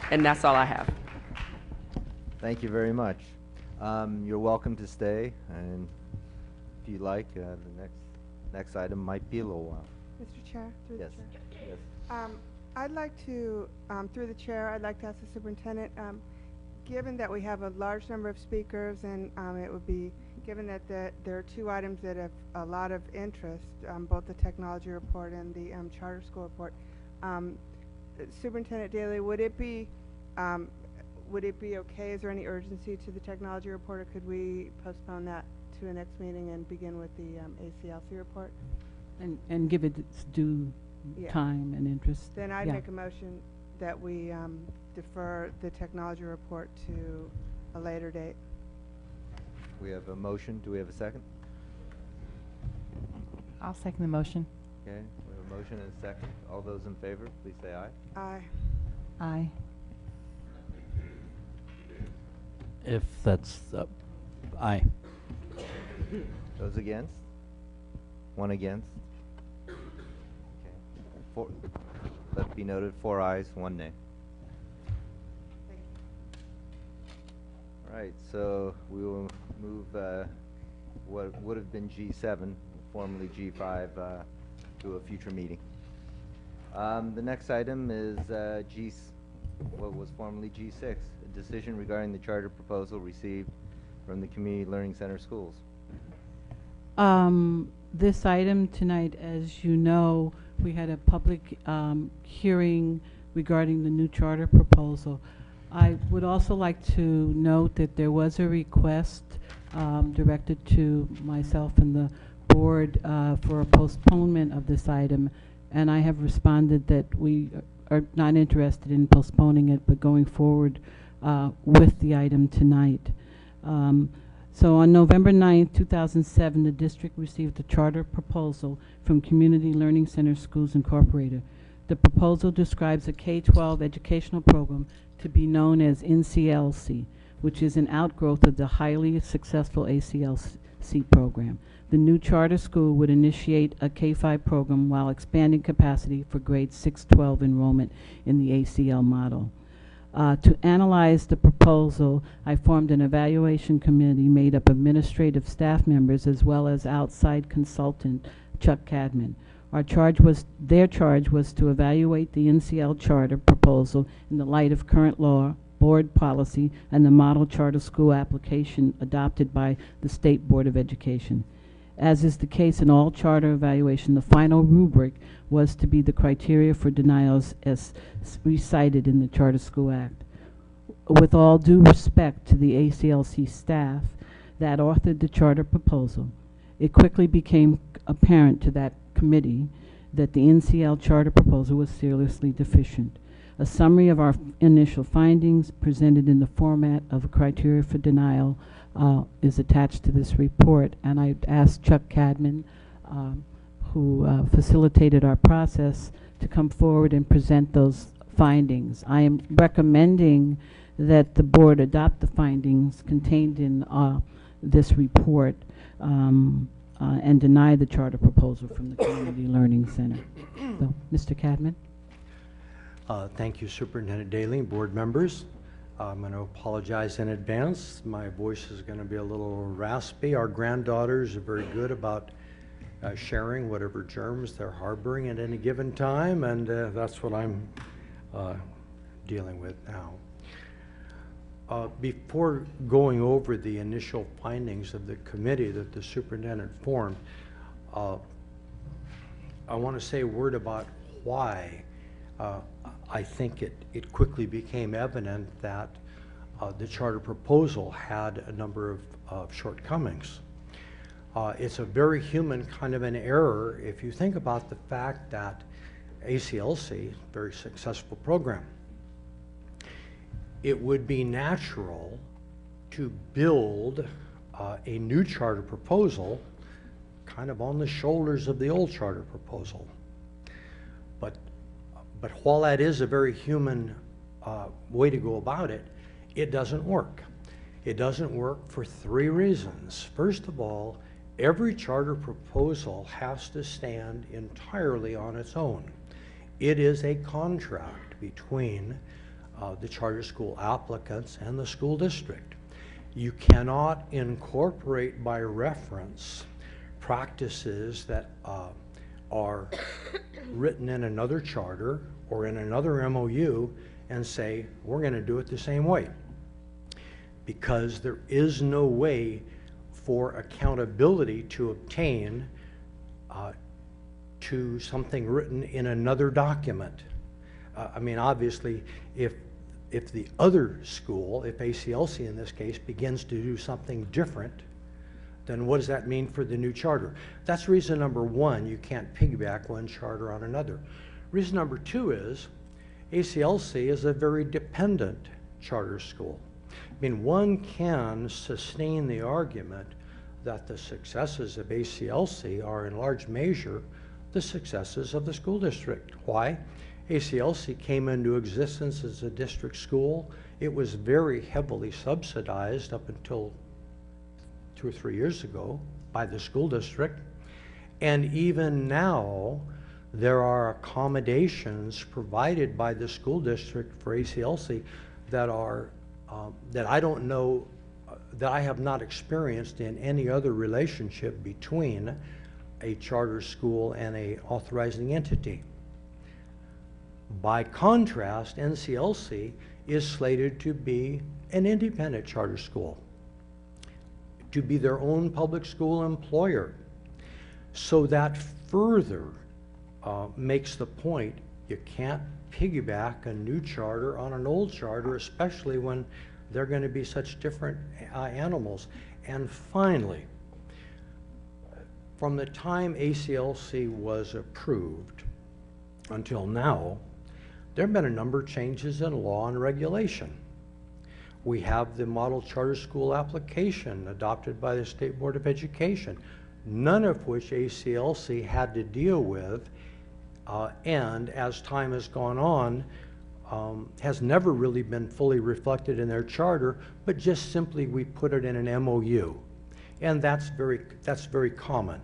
And that's all I have. Thank you very much. You're welcome to stay, and if you like, the next item might be a little while. Mr. Chair, through Yes. the chair. Yes. I'd like to, through the chair, I'd like to ask the superintendent, given that we have a large number of speakers and it would be, given that there are two items that have a lot of interest, both the technology report and the charter school report, Superintendent Daly, would it be okay? Is there any urgency to the technology report, or could we postpone that to the next meeting and begin with the ACLC report? And give it its due time and interest. Then I'd make a motion that we defer the technology report to a later date. We have a motion. Do we have a second? I'll second the motion. Okay, we have a motion and a second. All those in favor, please say aye. Aye. Aye. If that's, aye. Those against? One against? Okay. Let be noted, 4 ayes, 1 nay. All right, so we will move what would have been G7, formerly G5, to a future meeting. The next item is what was formerly G6, a decision regarding the charter proposal received from the Community Learning Center schools. This item tonight, as you know, we had a public hearing regarding the new charter proposal. I would also like to note that there was a request directed to myself and the board for a postponement of this item, and I have responded that we are not interested in postponing it, but going forward with the item tonight. So on November 9th, 2007, the district received a charter proposal from Community Learning Center Schools Incorporated. The proposal describes a K-12 educational program to be known as NCLC, which is an outgrowth of the highly successful ACLC program. The new charter school would initiate a K-5 program while expanding capacity for grades 6-12 enrollment in the ACL model. To analyze the proposal, I formed an evaluation committee made up of administrative staff members as well as outside consultant Chuck Cadman. Their charge was to evaluate the NCL charter proposal in the light of current law, board policy, and the model charter school application adopted by the State Board of Education. As is the case in all charter evaluation, the final rubric was to be the criteria for denials as recited in the Charter School Act. With all due respect to the ACLC staff that authored the charter proposal, it quickly became apparent to that committee that the NCL charter proposal was seriously deficient. A summary of our initial findings presented in the format of a criteria for denial is attached to this report, and I asked Chuck Cadman, who facilitated our process, to come forward and present those findings. I am recommending that the board adopt the findings contained in this report and deny the charter proposal from the Community Learning Center. So, Mr. Cadman. Thank you, Superintendent Daly and board members. I'm going to apologize in advance. My voice is going to be a little raspy. Our granddaughters are very good about sharing whatever germs they're harboring at any given time, and that's what I'm dealing with now. Before going over the initial findings of the committee that the superintendent formed, I want to say a word about why I think it quickly became evident that the charter proposal had a number of shortcomings. It's a very human kind of an error if you think about the fact that ACLC, very successful program, it would be natural to build a new charter proposal kind of on the shoulders of the old charter proposal. But while that is a very human way to go about it, it doesn't work. It doesn't work for 3 reasons. First of all, every charter proposal has to stand entirely on its own. It is a contract between the charter school applicants and the school district. You cannot incorporate by reference practices that are written in another charter or in another MOU and say, we're going to do it the same way. Because there is no way for accountability to obtain to something written in another document. I mean, obviously, if the other school, if ACLC in this case, begins to do something different, then what does that mean for the new charter? That's reason number one, you can't piggyback one charter on another. Reason number two is ACLC is a very dependent charter school. I mean, one can sustain the argument that the successes of ACLC are in large measure the successes of the school district. Why? ACLC came into existence as a district school. It was very heavily subsidized up until 2 or 3 years ago by the school district. And even now, there are accommodations provided by the school district for ACLC that are that I don't know, that I have not experienced in any other relationship between a charter school and a authorizing entity. By contrast, NCLC is slated to be an independent charter school, to be their own public school employer. So that further makes the point you can't piggyback a new charter on an old charter, especially when they're going to be such different animals. And finally, from the time ACLC was approved until now, there have been a number of changes in law and regulation. We have the model charter school application adopted by the State Board of Education, none of which ACLC had to deal with, and as time has gone on, has never really been fully reflected in their charter, but just simply we put it in an MOU. And that's very common.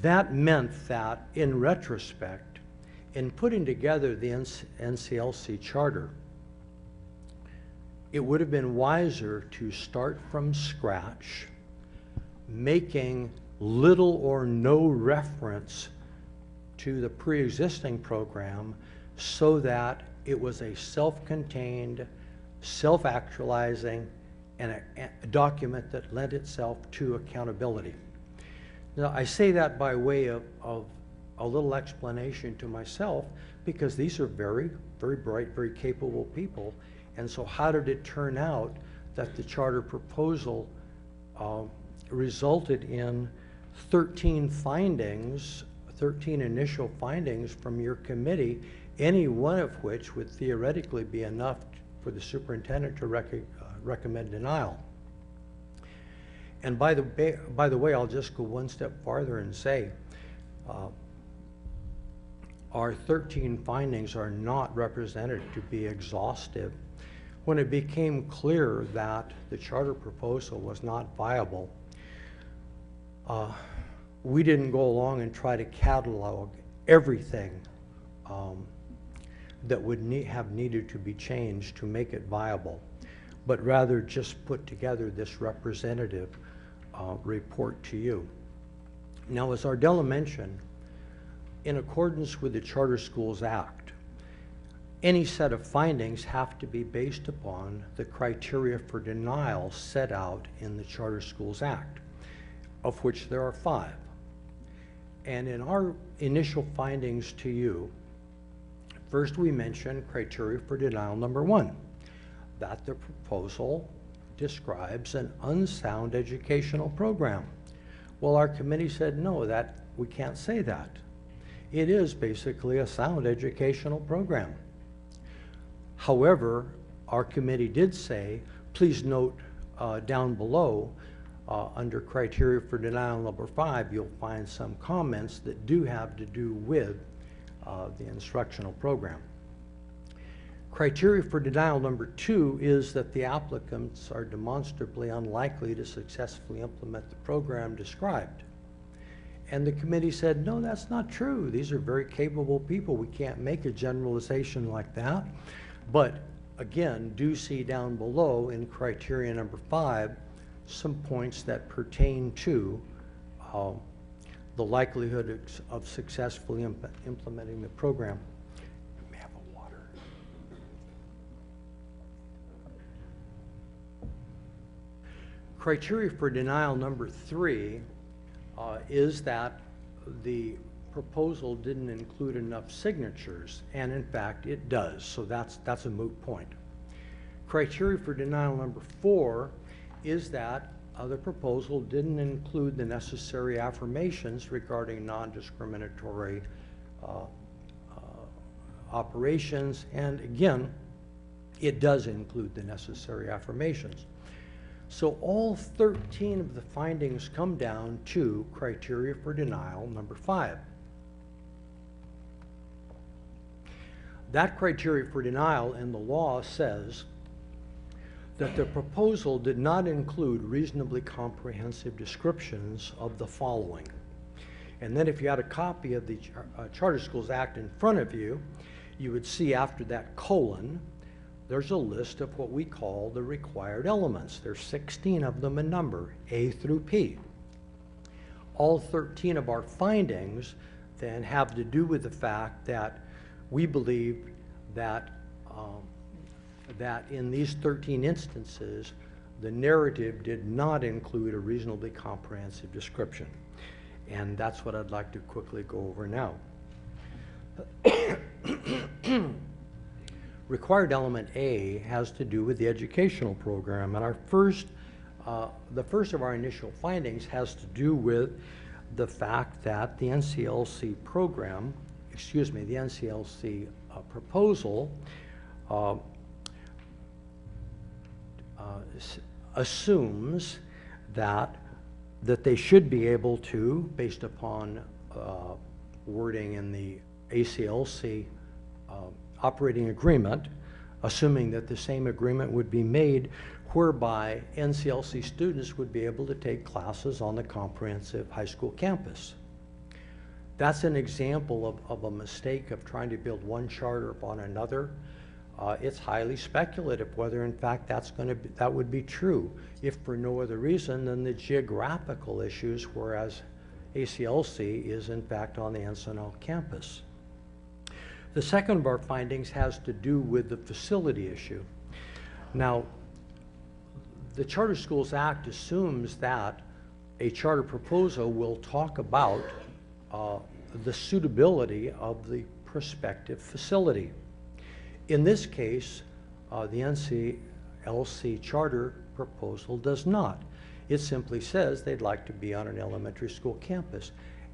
That meant that, in retrospect, in putting together the NCLC charter, it would have been wiser to start from scratch, making little or no reference to the pre-existing program so that it was a self-contained, self-actualizing, and a document that lent itself to accountability. Now, I say that by way of a little explanation to myself, because these are very, very bright, very capable people. And so how did it turn out that the charter proposal resulted in 13 findings, 13 initial findings from your committee, any one of which would theoretically be enough for the superintendent to recommend denial? And by the way, I'll just go one step farther and say, our 13 findings are not represented to be exhaustive. When it became clear that the charter proposal was not viable, we didn't go along and try to catalog everything that would have needed to be changed to make it viable, but rather just put together this representative report to you. Now, as Ardella mentioned, in accordance with the Charter Schools Act, any set of findings have to be based upon the criteria for denial set out in the Charter Schools Act, of which there are 5. And in our initial findings to you, first we mentioned criteria for denial number 1, that the proposal describes an unsound educational program. Well, our committee said, no, that we can't say that. It is basically a sound educational program. However, our committee did say, please note down below, under criteria for denial number 5, you'll find some comments that do have to do with the instructional program. Criteria for denial number 2 is that the applicants are demonstrably unlikely to successfully implement the program described. And the committee said, no, that's not true. These are very capable people. We can't make a generalization like that. But again, do see down below in criteria number 5, some points that pertain to the likelihood of successfully implementing the program. You may have a water. Criteria for denial number 3 is that the proposal didn't include enough signatures, and in fact it does, so that's a moot point. Criteria for denial number 4 is that the proposal didn't include the necessary affirmations regarding non-discriminatory operations, and again, it does include the necessary affirmations. So all 13 of the findings come down to criteria for denial number 5. That criteria for denial in the law says that the proposal did not include reasonably comprehensive descriptions of the following. And then if you had a copy of the Charter Schools Act in front of you, you would see after that colon, there's a list of what we call the required elements. There's 16 of them in number, A through P. All 13 of our findings then have to do with the fact that we believe that that in these 13 instances, the narrative did not include a reasonably comprehensive description. And that's what I'd like to quickly go over now. Required element A has to do with the educational program, and our the first of our initial findings has to do with the fact that the NCLC program, the NCLC proposal assumes that they should be able to, based upon wording in the ACLC operating agreement, assuming that the same agreement would be made whereby NCLC students would be able to take classes on the comprehensive high school campus. That's an example of a mistake of trying to build one charter upon another. It's highly speculative whether in fact that would be true, if for no other reason than the geographical issues, whereas ACLC is in fact on the Encinal campus. The second of our findings has to do with the facility issue. Now, the Charter Schools Act assumes that a charter proposal will talk about the suitability of the prospective facility. In this case, the NCLC charter proposal does not. It simply says they'd like to be on an elementary school campus.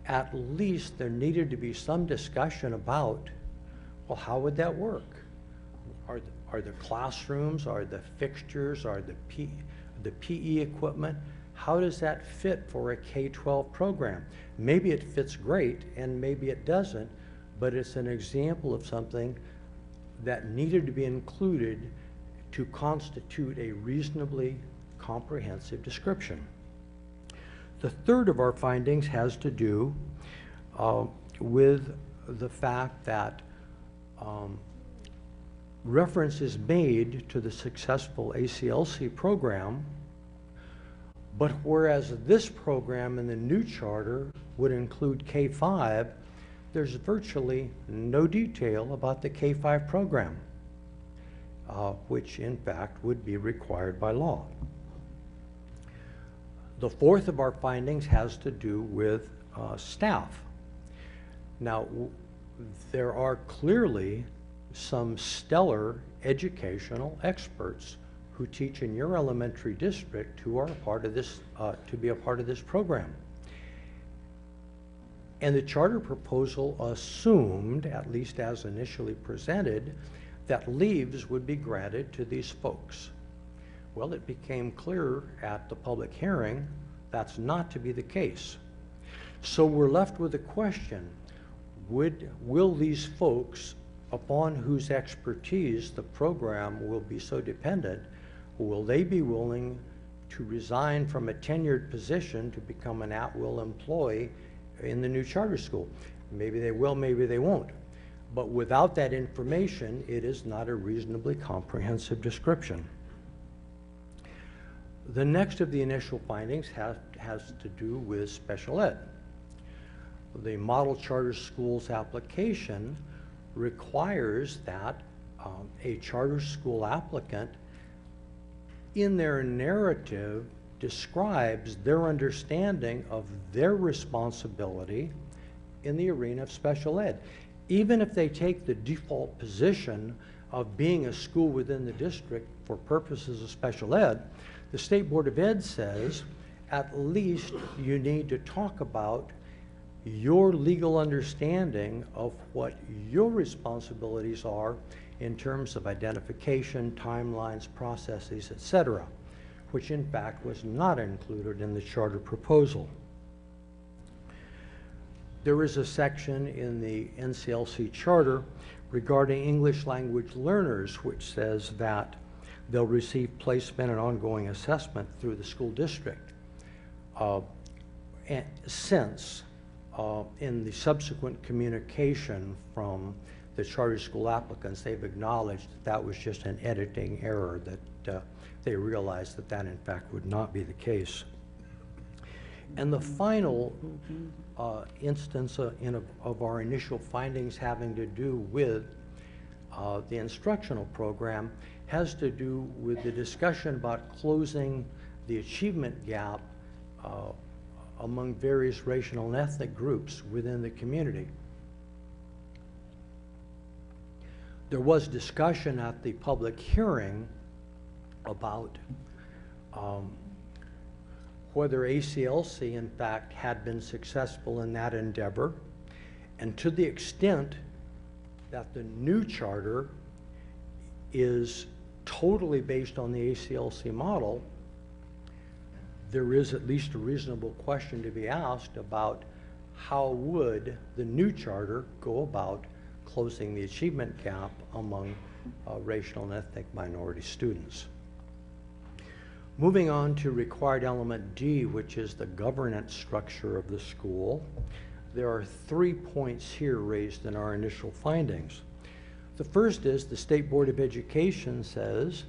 At least there needed to be some discussion about, well, how would that work? Are the classrooms, are the fixtures, are the PE equipment, how does that fit for a K-12 program? Maybe it fits great and maybe it doesn't, but it's an example of something that needed to be included to constitute a reasonably comprehensive description. The third of our findings has to do with the fact that reference is made to the successful ACLC program, but whereas this program in the new charter would include K-5, there's virtually no detail about the K-5 program, which in fact would be required by law. The fourth of our findings has to do with staff. Now, there are clearly some stellar educational experts who teach in your elementary district who are a part of this, to be a part of this program. And the charter proposal assumed, at least as initially presented, that leaves would be granted to these folks. Well, it became clear at the public hearing that's not to be the case. So we're left with the question, will these folks, upon whose expertise the program will be so dependent, will they be willing to resign from a tenured position to become an at-will employee in the new charter school. Maybe they will, maybe they won't. But without that information, it is not a reasonably comprehensive description. The next of the initial findings has to do with special ed. The model charter schools application requires that a charter school applicant in their narrative describes their understanding of their responsibility in the arena of special ed. Even if they take the default position of being a school within the district for purposes of special ed, the State Board of Ed says at least you need to talk about your legal understanding of what your responsibilities are in terms of identification, timelines, processes, etc., which in fact was not included in the charter proposal. There is a section in the NCLC charter regarding English language learners which says that they'll receive placement and ongoing assessment through the school district. And since in the subsequent communication from the charter school applicants, they've acknowledged that that was just an editing error, that they realized that that in fact would not be the case. And the final instance of our initial findings having to do with the instructional program has to do with the discussion about closing the achievement gap among various racial and ethnic groups within the community. There was discussion at the public hearing about whether ACLC in fact had been successful in that endeavor, and to the extent that the new charter is totally based on the ACLC model, there is at least a reasonable question to be asked about how would the new charter go about closing the achievement gap among racial and ethnic minority students. Moving on to required element D, which is the governance structure of the school, there are 3 points here raised in our initial findings. The first is the State Board of Education says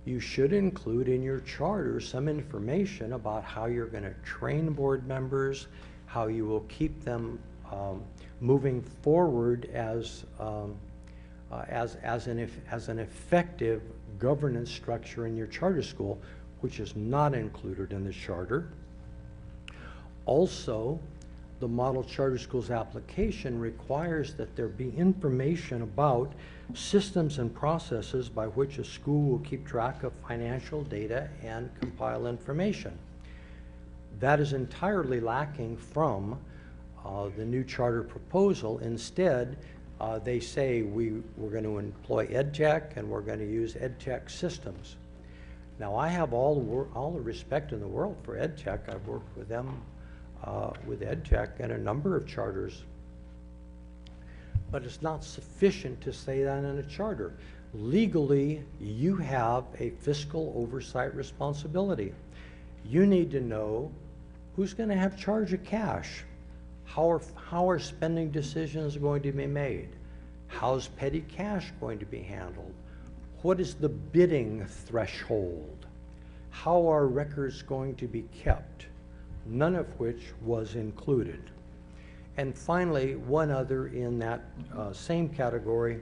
you should include in your charter some information about how you're going to train board members, how you will keep them moving forward as an effective governance structure in your charter school, which is not included in the charter. Also, the model charter schools application requires that there be information about systems and processes by which a school will keep track of financial data and compile information. That is entirely lacking from the new charter proposal. Instead, they say we're going to employ EdTech and we're going to use EdTech systems. Now, I have all the respect in the world for EdTech. I've worked with them with EdTech and a number of charters. But it's not sufficient to say that in a charter. Legally, you have a fiscal oversight responsibility. You need to know who's going to have charge of cash. How are spending decisions going to be made? How's petty cash going to be handled? What is the bidding threshold? How are records going to be kept? None of which was included. And finally, one other in that same category,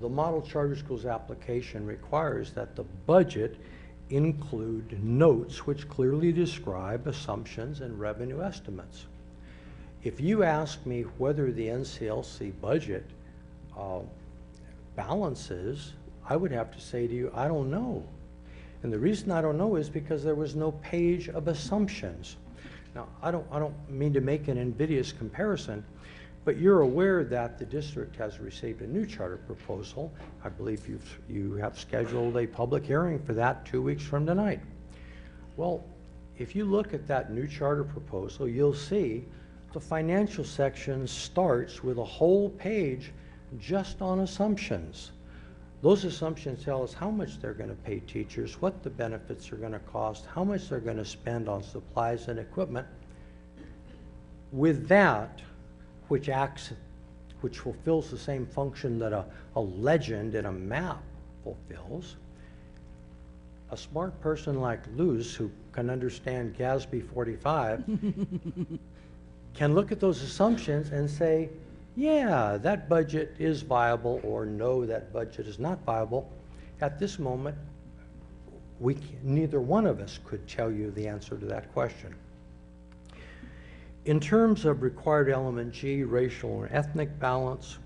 the model charter schools application requires that the budget include notes which clearly describe assumptions and revenue estimates. If you ask me whether the NCLC budget balances, I would have to say to you, I don't know. And the reason I don't know is because there was no page of assumptions. Now, I don't mean to make an invidious comparison, but you're aware that the district has received a new charter proposal. I believe you have scheduled a public hearing for that 2 weeks from tonight. Well, if you look at that new charter proposal, you'll see the financial section starts with a whole page just on assumptions. Those assumptions tell us how much they're going to pay teachers, what the benefits are going to cost, how much they're going to spend on supplies and equipment. with that, which fulfills the same function that a legend in a map fulfills, a smart person like Luz, who can understand GASB 45, can look at those assumptions and say, yeah, that budget is viable, or no, that budget is not viable. At this moment, neither one of us could tell you the answer to that question. In terms of required element G, racial and ethnic balance,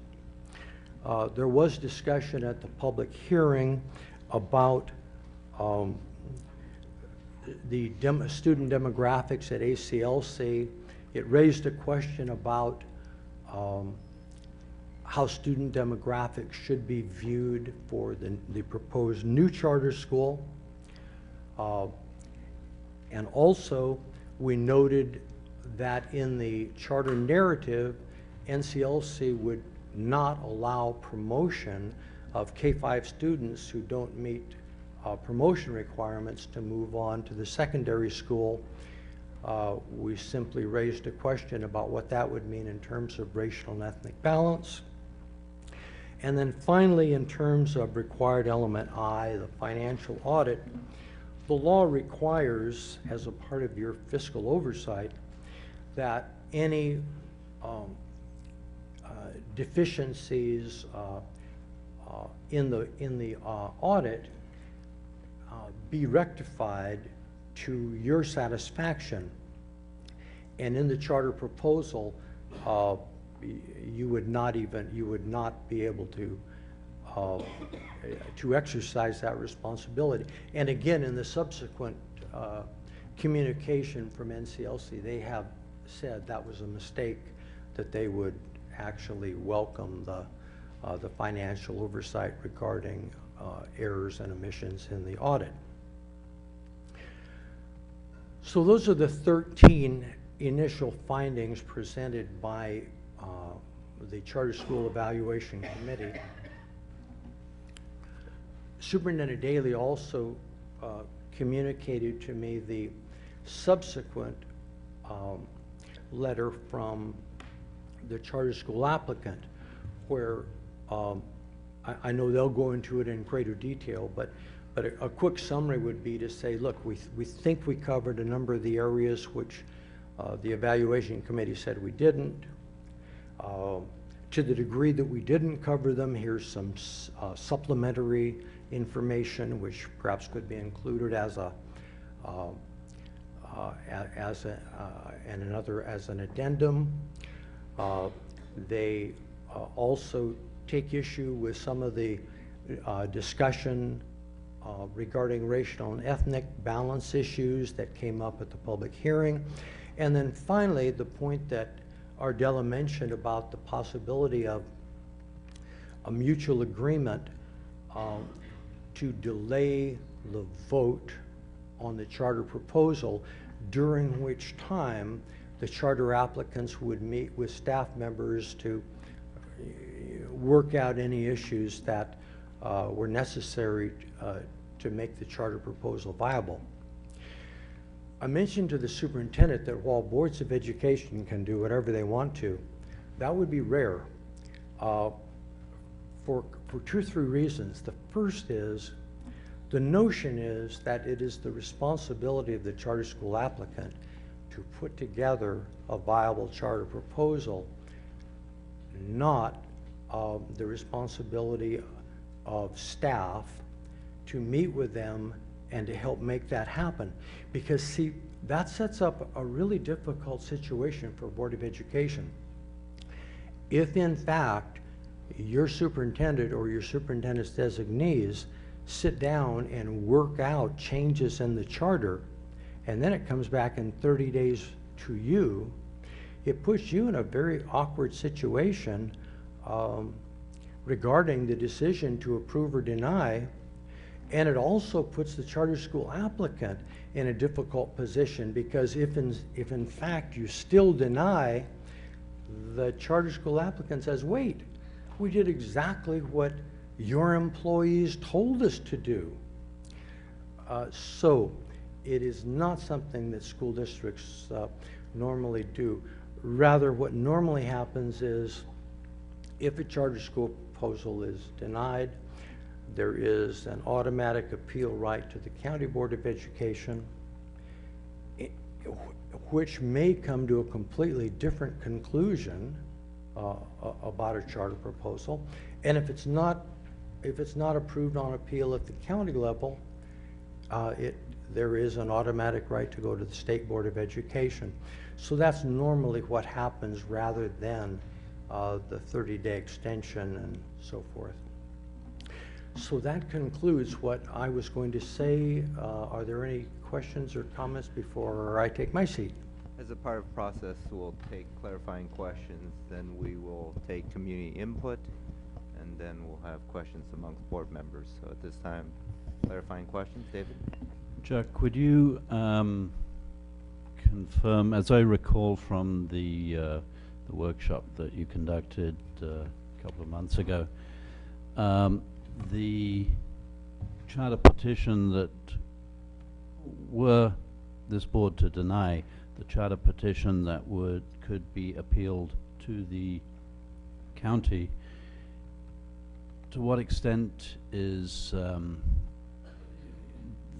there was discussion at the public hearing about the student demographics at ACLC. It raised a question about how student demographics should be viewed for the proposed new charter school. And also, we noted that in the charter narrative, NCLC would not allow promotion of K-5 students who don't meet promotion requirements to move on to the secondary school. We simply raised a question about what that would mean in terms of racial and ethnic balance. And then finally, in terms of required element I, the financial audit, the law requires, as a part of your fiscal oversight, that any deficiencies in the audit be rectified to your satisfaction. And in the charter proposal, you would not be able to exercise that responsibility. And again, in the subsequent communication from NCLC, they have said that was a mistake, that they would actually welcome the financial oversight regarding errors and omissions in the audit. So those are the 13 initial findings presented by the Charter School Evaluation Committee. Superintendent Daly also communicated to me the subsequent letter from the charter school applicant, where I know they'll go into it in greater detail, but a quick summary would be to say, look, we think we covered a number of the areas which the evaluation committee said we didn't. To the degree that we didn't cover them, here's some supplementary information which perhaps could be included as an addendum. They also take issue with some of the discussion regarding racial and ethnic balance issues that came up at the public hearing. And then finally, the point that Ardella mentioned about the possibility of a mutual agreement to delay the vote on the charter proposal, during which time the charter applicants would meet with staff members to work out any issues that were necessary to make the charter proposal viable. I mentioned to the superintendent that while boards of education can do whatever they want to, that would be rare for 2 or 3 reasons. The first is, the notion is that it is the responsibility of the charter school applicant to put together a viable charter proposal, not the responsibility of staff to meet with them and to help make that happen. Because see, that sets up a really difficult situation for Board of Education. If in fact your superintendent or your superintendent's designees sit down and work out changes in the charter, and then it comes back in 30 days to you, it puts you in a very awkward situation regarding the decision to approve or deny. And it also puts the charter school applicant in a difficult position, because if in fact you still deny, the charter school applicant says, wait, we did exactly what your employees told us to do. So it is not something that school districts normally do. Rather, what normally happens is if a charter school proposal is denied, there is an automatic appeal right to the County Board of Education, which may come to a completely different conclusion about a charter proposal. And if it's not approved on appeal at the county level, there is an automatic right to go to the State Board of Education. So that's normally what happens rather than the 30-day extension and so forth. So that concludes what I was going to say. Are there any questions or comments before I take my seat? As a part of process, we'll take clarifying questions, then we will take community input, and then we'll have questions amongst board members. So at this time, clarifying questions, David? Chuck, would you confirm, as I recall from the workshop that you conducted a couple of months ago, the charter petition that were this board to deny, the charter petition that could be appealed to the county, to what extent is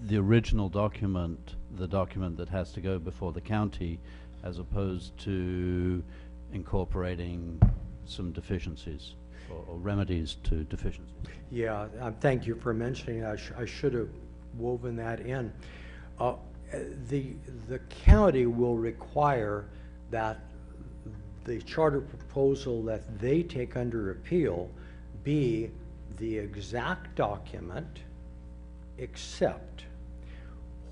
the original document the document that has to go before the county, as opposed to incorporating some deficiencies or remedies to deficiencies? Yeah, thank you for mentioning that. I should have woven that in. The county will require that the charter proposal that they take under appeal be the exact document, except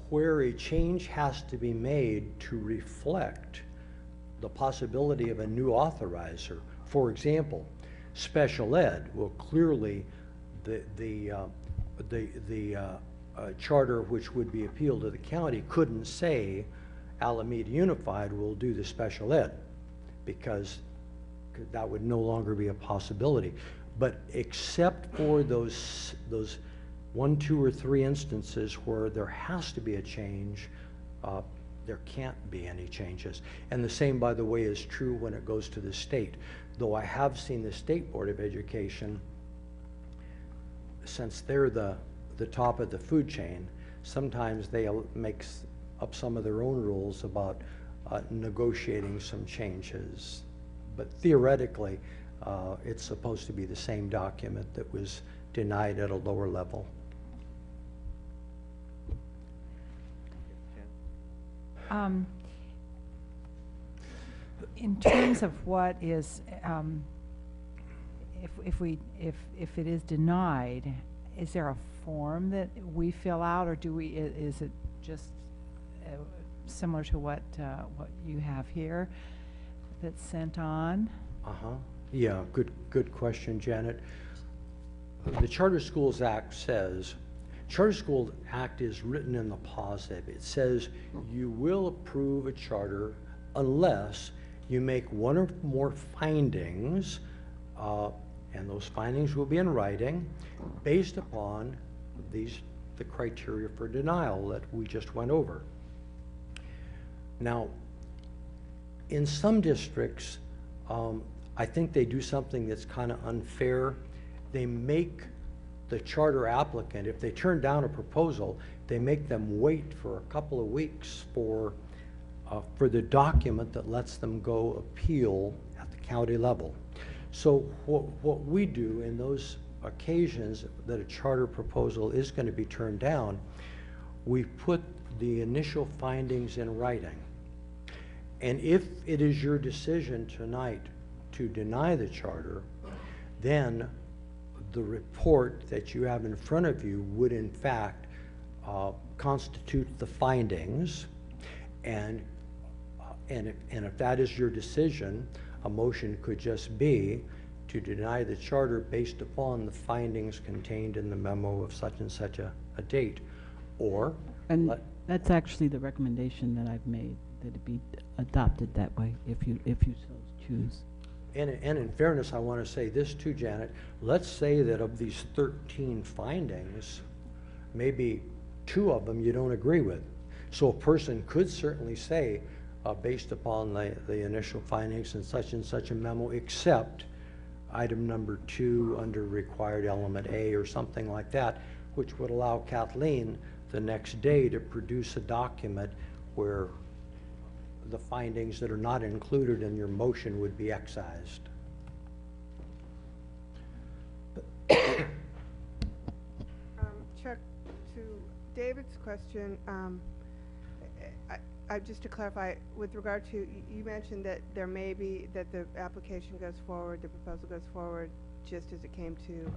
where a change has to be made to reflect the possibility of a new authorizer. For example, special ed will clearly, the charter which would be appealed to the county couldn't say Alameda Unified will do the special ed, because that would no longer be a possibility. But except for those 1, 2, or 3 instances where there has to be a change, there can't be any changes. And the same, by the way, is true when it goes to the state. Though I have seen the State Board of Education, since they're the top of the food chain, sometimes they make up some of their own rules about negotiating some changes. But theoretically, it's supposed to be the same document that was denied at a lower level. In terms of what is, if it is denied, is there a form that we fill out, or is it just similar to what you have here that's sent on? Yeah, good question, Janet. The Charter Schools Act says, Charter School Act is written in the positive. It says you will approve a charter unless you make one or more findings, and those findings will be in writing based upon the criteria for denial that we just went over. Now, in some districts, I think they do something that's kind of unfair. They make the charter applicant, if they turn down a proposal, they make them wait for a couple of weeks for the document that lets them go appeal at the county level. So what we do in those occasions that a charter proposal is going to be turned down, we put the initial findings in writing. And if it is your decision tonight to deny the charter, then the report that you have in front of you would in fact constitute the findings, and if that is your decision, a motion could just be to deny the charter based upon the findings contained in the memo of such and such a date, or And that's actually the recommendation that I've made, that it be adopted that way, if you so choose. And in fairness, I want to say this too, Janet. Let's say that of these 13 findings, maybe 2 of them you don't agree with. So a person could certainly say, based upon the initial findings in such and such a memo, except item number 2 under required element A or something like that, which would allow Kathleen the next day to produce a document where the findings that are not included in your motion would be excised. Chuck, to David's question, just to clarify, with regard to, you mentioned that there may be, that the application goes forward, the proposal goes forward, just as it came to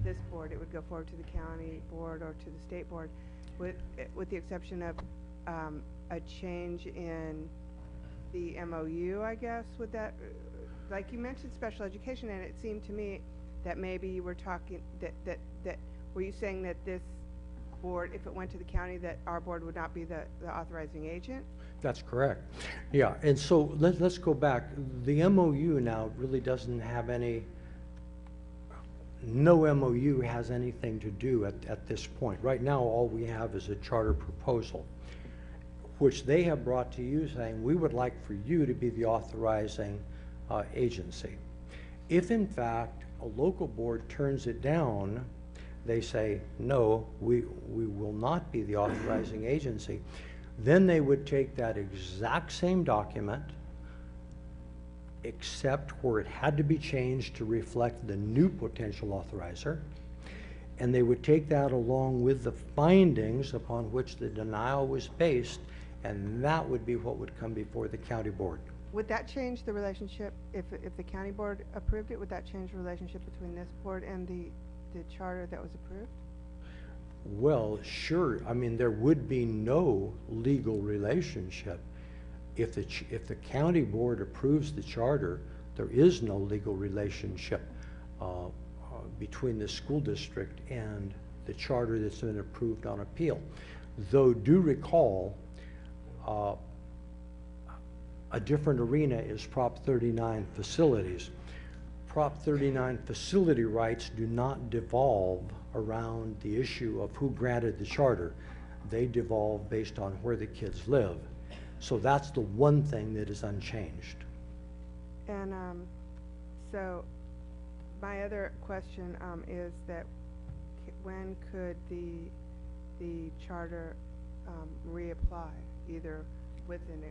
this board, it would go forward to the county board or to the state board, with the exception of a change in the MOU, I guess, would that, like you mentioned special education, and it seemed to me that maybe you were talking, that were you saying that this board, if it went to the county, that our board would not be the authorizing agent? That's correct. Yeah, and so let's go back. The MOU now really doesn't have any, no MOU has anything to do at this point. Right now, all we have is a charter proposal, which they have brought to you saying, we would like for you to be the authorizing agency. If in fact a local board turns it down, they say, no, we will not be the authorizing agency, then they would take that exact same document, except where it had to be changed to reflect the new potential authorizer, and they would take that along with the findings upon which the denial was based, and that would be what would come before the county board. Would that change the relationship, if the county board approved it, would that change the relationship between this board and the charter that was approved? Well, sure. I mean, there would be no legal relationship. If the county board approves the charter, there is no legal relationship between the school district and the charter that's been approved on appeal. Though do recall, a different arena is Prop 39 facilities. Prop 39 facility rights do not devolve around the issue of who granted the charter. They devolve based on where the kids live. So that's the one thing that is unchanged. And so my other question is that when could the charter reapply, either within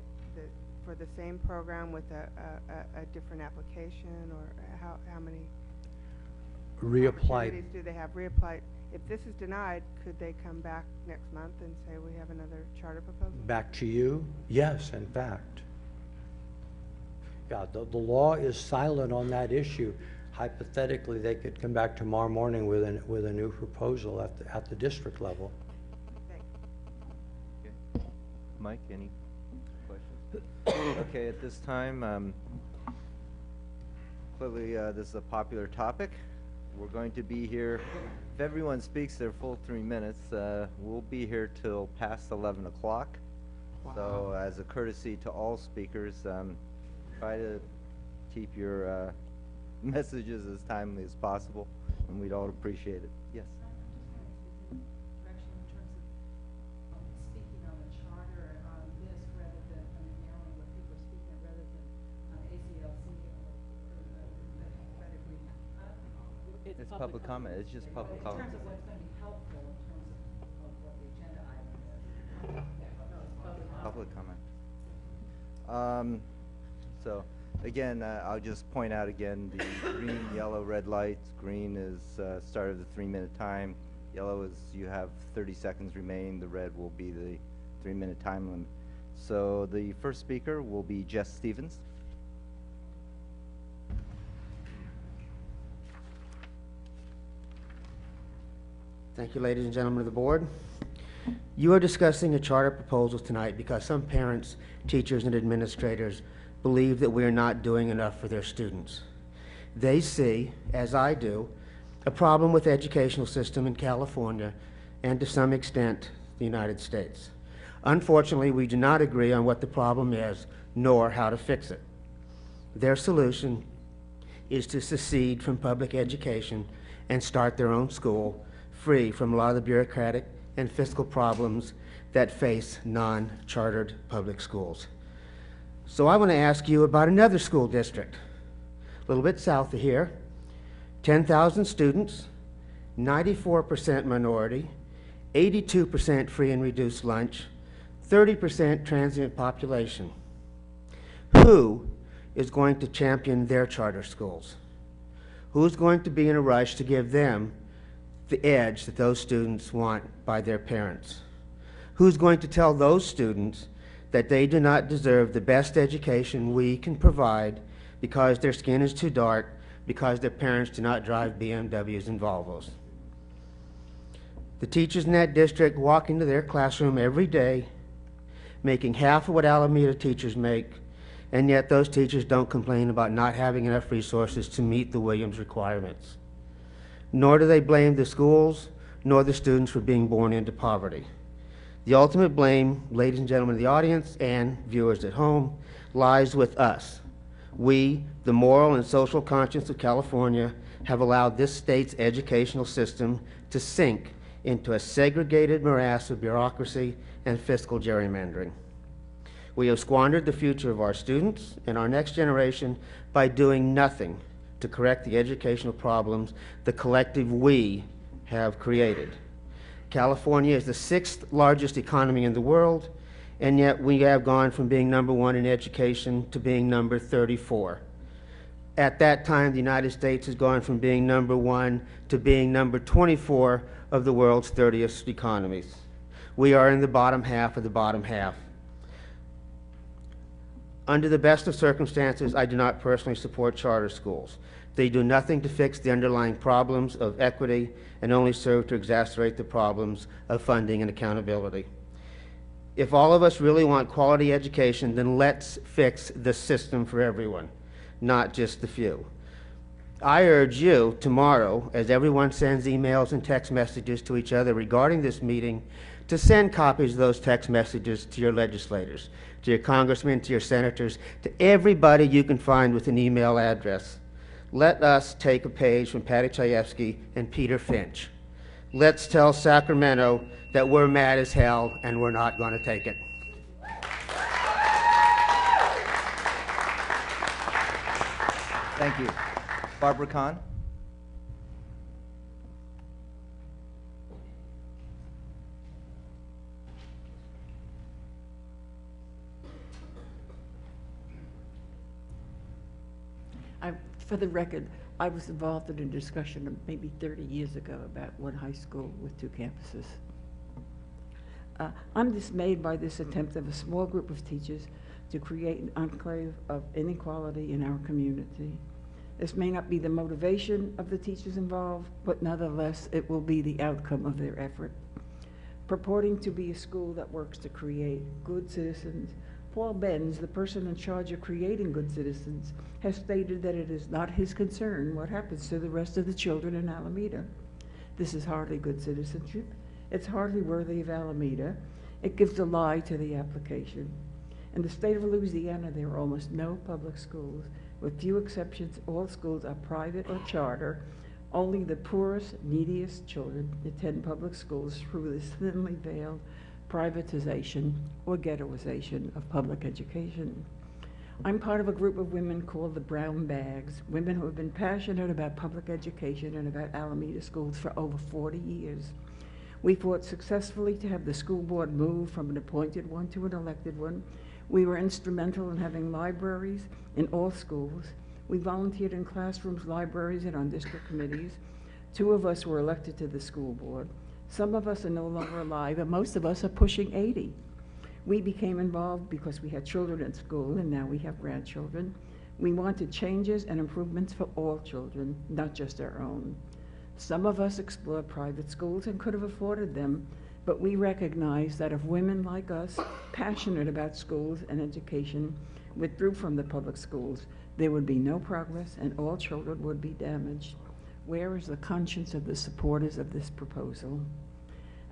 for the same program with a different application, or how many Reapply. opportunities do they have? Reapply. If this is denied, could they come back next month and say we have another charter proposal? Back to you? Yes, in fact. Yeah, the law is silent on that issue. Hypothetically, they could come back tomorrow morning with a new proposal at the district level. Thanks. Okay. Mike, any questions? Okay, at this time, clearly this is a popular topic. We're going to be here, if everyone speaks their full 3 minutes, we'll be here till past 11 o'clock. Wow. So as a courtesy to all speakers, try to keep your messages as timely as possible, and we'd all appreciate it. Yes? It's public comment. It's just public comment. In terms of what's going to be helpful in terms of what the agenda item is. Public comment. So again, I'll just point out again the green, yellow, red lights. Green is start of the 3-minute time. Yellow is you have 30 seconds remaining. The red will be the 3-minute time limit. So the first speaker will be Jess Stevens. Thank you, ladies and gentlemen of the board. You are discussing a charter proposal tonight because some parents, teachers, and administrators believe that we are not doing enough for their students. They see, as I do, a problem with the educational system in California and to some extent the United States. Unfortunately, we do not agree on what the problem is nor how to fix it. Their solution is to secede from public education and start their own school, free from a lot of the bureaucratic and fiscal problems that face non-chartered public schools. So I want to ask you about another school district, a little bit south of here, 10,000 students, 94% minority, 82% free and reduced lunch, 30% transient population. Who is going to champion their charter schools? Who's going to be in a rush to give them the edge that those students want by their parents? Who's going to tell those students that they do not deserve the best education we can provide because their skin is too dark, because their parents do not drive BMWs and Volvos? The teachers in that district walk into their classroom every day making half of what Alameda teachers make, and yet those teachers don't complain about not having enough resources to meet the Williams requirements. Nor do they blame the schools, nor the students for being born into poverty. The ultimate blame, ladies and gentlemen of the audience and viewers at home, lies with us. We, the moral and social conscience of California, have allowed this state's educational system to sink into a segregated morass of bureaucracy and fiscal gerrymandering. We have squandered the future of our students and our next generation by doing nothing to correct the educational problems the collective we have created. California is the 6th largest economy in the world, and yet we have gone from being #1 in education to being number 34. At that time, the United States has gone from being #1 to being number 24 of the world's 30th economies. We are in the bottom half of the bottom half. Under the best of circumstances, I do not personally support charter schools. They do nothing to fix the underlying problems of equity and only serve to exacerbate the problems of funding and accountability. If all of us really want quality education, then let's fix the system for everyone, not just the few. I urge you tomorrow, as everyone sends emails and text messages to each other regarding this meeting, to send copies of those text messages to your legislators, to your congressmen, to your senators, to everybody you can find with an email address. Let us take a page from Patty Chayefsky and Peter Finch. Let's tell Sacramento that we're mad as hell and we're not going to take it. Thank you. Barbara Kahn? For the record, I was involved in a discussion of maybe 30 years ago about one high school with 2 campuses. I'm dismayed by this attempt of a small group of teachers to create an enclave of inequality in our community. This may not be the motivation of the teachers involved, but nonetheless, it will be the outcome of their effort. Purporting to be a school that works to create good citizens, Paul Benz, the person in charge of creating good citizens, has stated that it is not his concern what happens to the rest of the children in Alameda. This is hardly good citizenship. It's hardly worthy of Alameda. It gives a lie to the application. In the state of Louisiana, there are almost no public schools. With few exceptions, all schools are private or charter. Only the poorest, neediest children attend public schools through this thinly veiled privatization or ghettoization of public education. I'm part of a group of women called the Brown Bags, women who have been passionate about public education and about Alameda schools for over 40 years. We fought successfully to have the school board move from an appointed one to an elected one. We were instrumental in having libraries in all schools. We volunteered in classrooms, libraries, and on district committees. 2 of us were elected to the school board. Some of us are no longer alive, and most of us are pushing 80. We became involved because we had children at school, and now we have grandchildren. We wanted changes and improvements for all children, not just our own. Some of us explored private schools and could have afforded them, but we recognized that if women like us, passionate about schools and education, withdrew from the public schools, there would be no progress and all children would be damaged. Where is the conscience of the supporters of this proposal?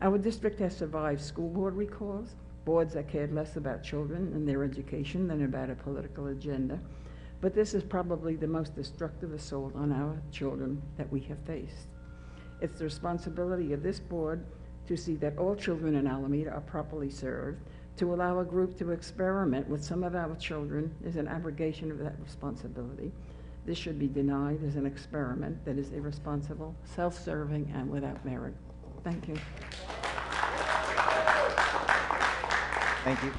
Our district has survived school board recalls, boards that cared less about children and their education than about a political agenda, but this is probably the most destructive assault on our children that we have faced. It's the responsibility of this board to see that all children in Alameda are properly served, To allow a group to experiment with some of our children is an abrogation of that responsibility. This should be denied as an experiment that is irresponsible, self-serving, and without merit. Thank you. Thank you.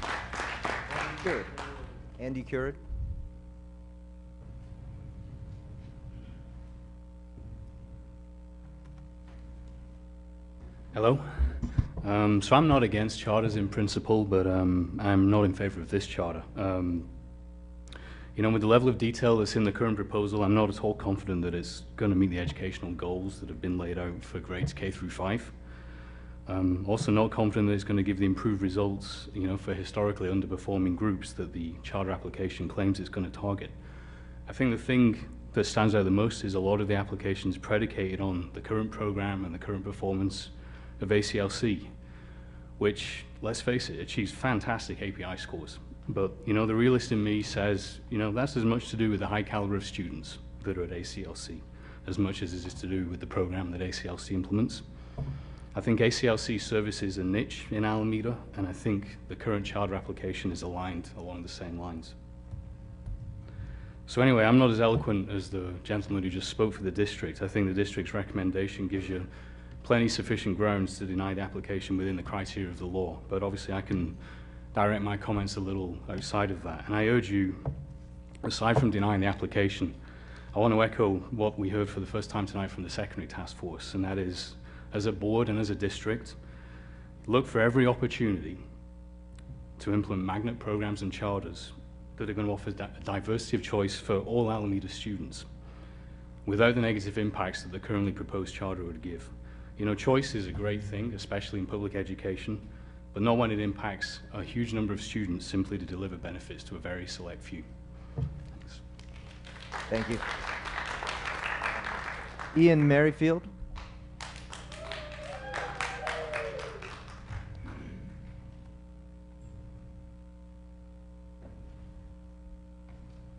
Currid. Andy Currid. Hello. So I'm not against charters in principle, but I'm not in favor of this charter. You know, with the level of detail that's in the current proposal, I'm not at all confident that it's going to meet the educational goals that have been laid out for grades K through 5. Also not confident that it's going to give the improved results, you know, for historically underperforming groups that the charter application claims it's going to target. I think the thing that stands out the most is a lot of the applications predicated on the current program and the current performance of ACLC, which, let's face it, achieves fantastic API scores. But, you know, the realist in me says, you know, that's as much to do with the high caliber of students that are at ACLC as much as it is to do with the program that ACLC implements. I think ACLC services a niche in Alameda, and I think the current charter application is aligned along the same lines. So anyway, I'm not as eloquent as the gentleman who just spoke for the district. I think the district's recommendation gives you plenty sufficient grounds to deny the application within the criteria of the law, but obviously I can direct my comments a little outside of that. And I urge you, aside from denying the application, I want to echo what we heard for the first time tonight from the secondary task force, and that is, as a board and as a district, look for every opportunity to implement magnet programs and charters that are going to offer a diversity of choice for all Alameda students without the negative impacts that the currently proposed charter would give. You know, choice is a great thing, especially in public education, but not when it impacts a huge number of students simply to deliver benefits to a very select few. Thanks. Thank you. Ian Merrifield.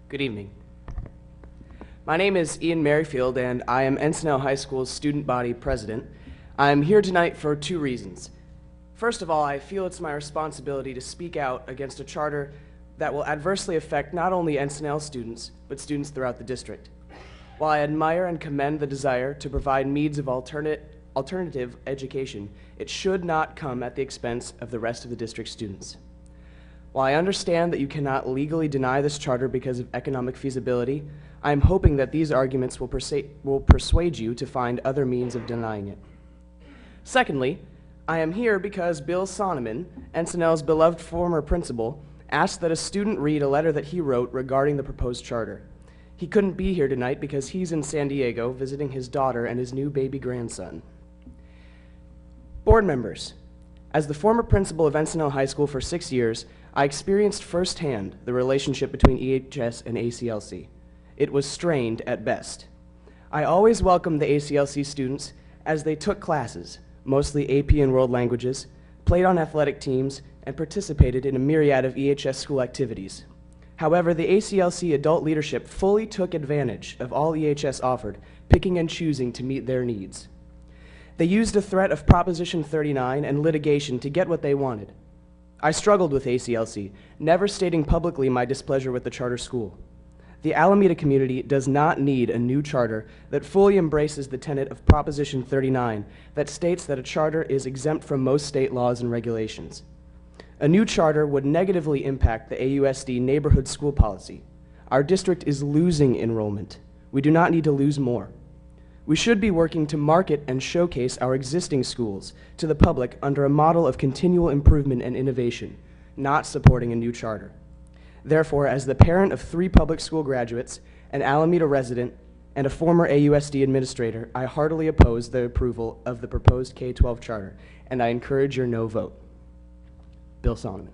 Good evening. My name is Ian Merrifield, and I am Encinal High School's student body president. I'm here tonight for two reasons. First of all, I feel it's my responsibility to speak out against a charter that will adversely affect not only Encinal students, but students throughout the district. While I admire and commend the desire to provide means of alternative education, it should not come at the expense of the rest of the district's students. While I understand that you cannot legally deny this charter because of economic feasibility, I am hoping that these arguments will persuade you to find other means of denying it. Secondly, I am here because Bill Sonneman, Encinal's beloved former principal, asked that a student read a letter that he wrote regarding the proposed charter. He couldn't be here tonight because he's in San Diego visiting his daughter and his new baby grandson. Board members, as the former principal of Encinal High School for 6 years, I experienced firsthand the relationship between EHS and ACLC. It was strained at best. I always welcomed the ACLC students as they took classes, mostly AP and world languages, played on athletic teams, and participated in a myriad of EHS school activities. However, the ACLC adult leadership fully took advantage of all EHS offered, picking and choosing to meet their needs. They used a threat of Proposition 39 and litigation to get what they wanted. I struggled with ACLC, never stating publicly my displeasure with the charter school. The Alameda community does not need a new charter that fully embraces the tenet of Proposition 39 that states that a charter is exempt from most state laws and regulations. A new charter would negatively impact the AUSD neighborhood school policy. Our district is losing enrollment. We do not need to lose more. We should be working to market and showcase our existing schools to the public under a model of continual improvement and innovation, not supporting a new charter. Therefore, as the parent of 3 public school graduates, an Alameda resident, and a former AUSD administrator, I heartily oppose the approval of the proposed K-12 charter, and I encourage your no vote. Bill Sonneman.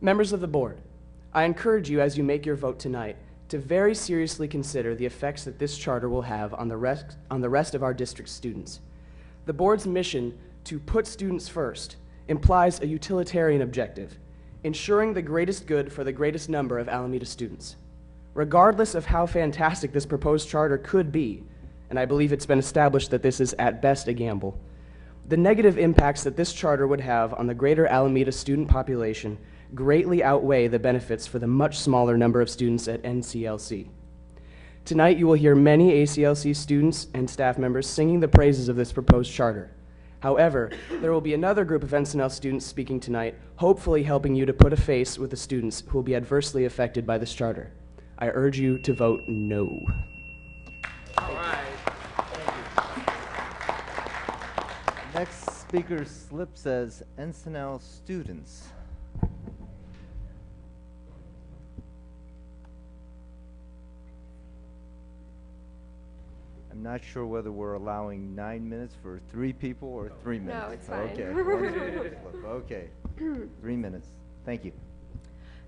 Members of the board, I encourage you as you make your vote tonight to very seriously consider the effects that this charter will have on the rest of our district's students. The board's mission to put students first implies a utilitarian objective, ensuring the greatest good for the greatest number of Alameda students. Regardless of how fantastic this proposed charter could be, and I believe it's been established that this is at best a gamble, The negative impacts that this charter would have on the greater Alameda student population greatly outweigh the benefits for the much smaller number of students at NCLC. Tonight, you will hear many ACLC students and staff members singing the praises of this proposed charter. However, there will be another group of NCNL students speaking tonight, hopefully helping you to put a face with the students who will be adversely affected by this charter. I urge you to vote no. All right. Next speaker's slip says NCNL students. I'm not sure whether we're allowing 9 minutes for 3 people or 3 minutes. No, it's fine. Okay. One speaker's slip. Okay. 3 minutes. Thank you.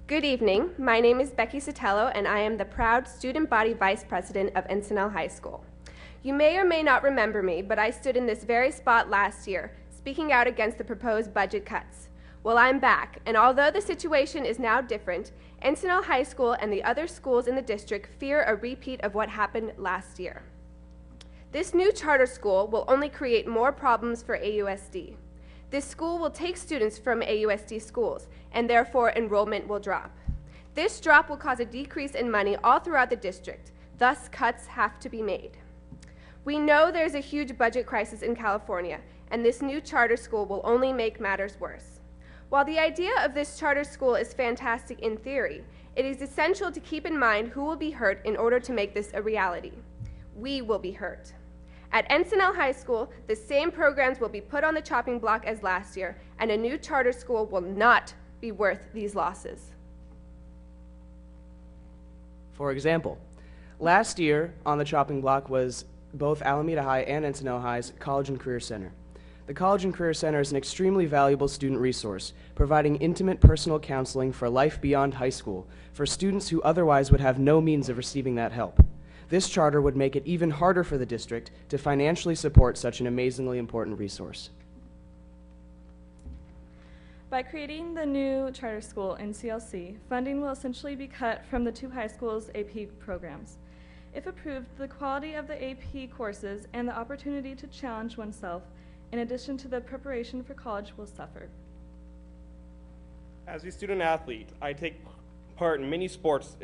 Good evening. My name is Becky Sotelo, and I am the proud student body vice president of NCNL High School. You may or may not remember me, but I stood in this very spot last year, speaking out against the proposed budget cuts. Well, I'm back, and although the situation is now different, NCNL High School and the other schools in the district fear a repeat of what happened last year. This new charter school will only create more problems for AUSD. This school will take students from AUSD schools, and therefore enrollment will drop. This drop will cause a decrease in money all throughout the district, thus cuts have to be made. We know there's a huge budget crisis in California, and this new charter school will only make matters worse. While the idea of this charter school is fantastic in theory, it is essential to keep in mind who will be hurt in order to make this a reality. We will be hurt. At NCNL High School, the same programs will be put on the chopping block as last year, and a new charter school will not be worth these losses. For example, last year on the chopping block was both Alameda High and NCNL High's College and Career Center. The College and Career Center is an extremely valuable student resource, providing intimate personal counseling for life beyond high school for students who otherwise would have no means of receiving that help. This charter would make it even harder for the district to financially support such an amazingly important resource. By creating the new charter school in CLC, funding will essentially be cut from the 2 high schools' AP programs. If approved, the quality of the AP courses and the opportunity to challenge oneself, in addition to the preparation for college, will suffer. As a student athlete, I take part in many sports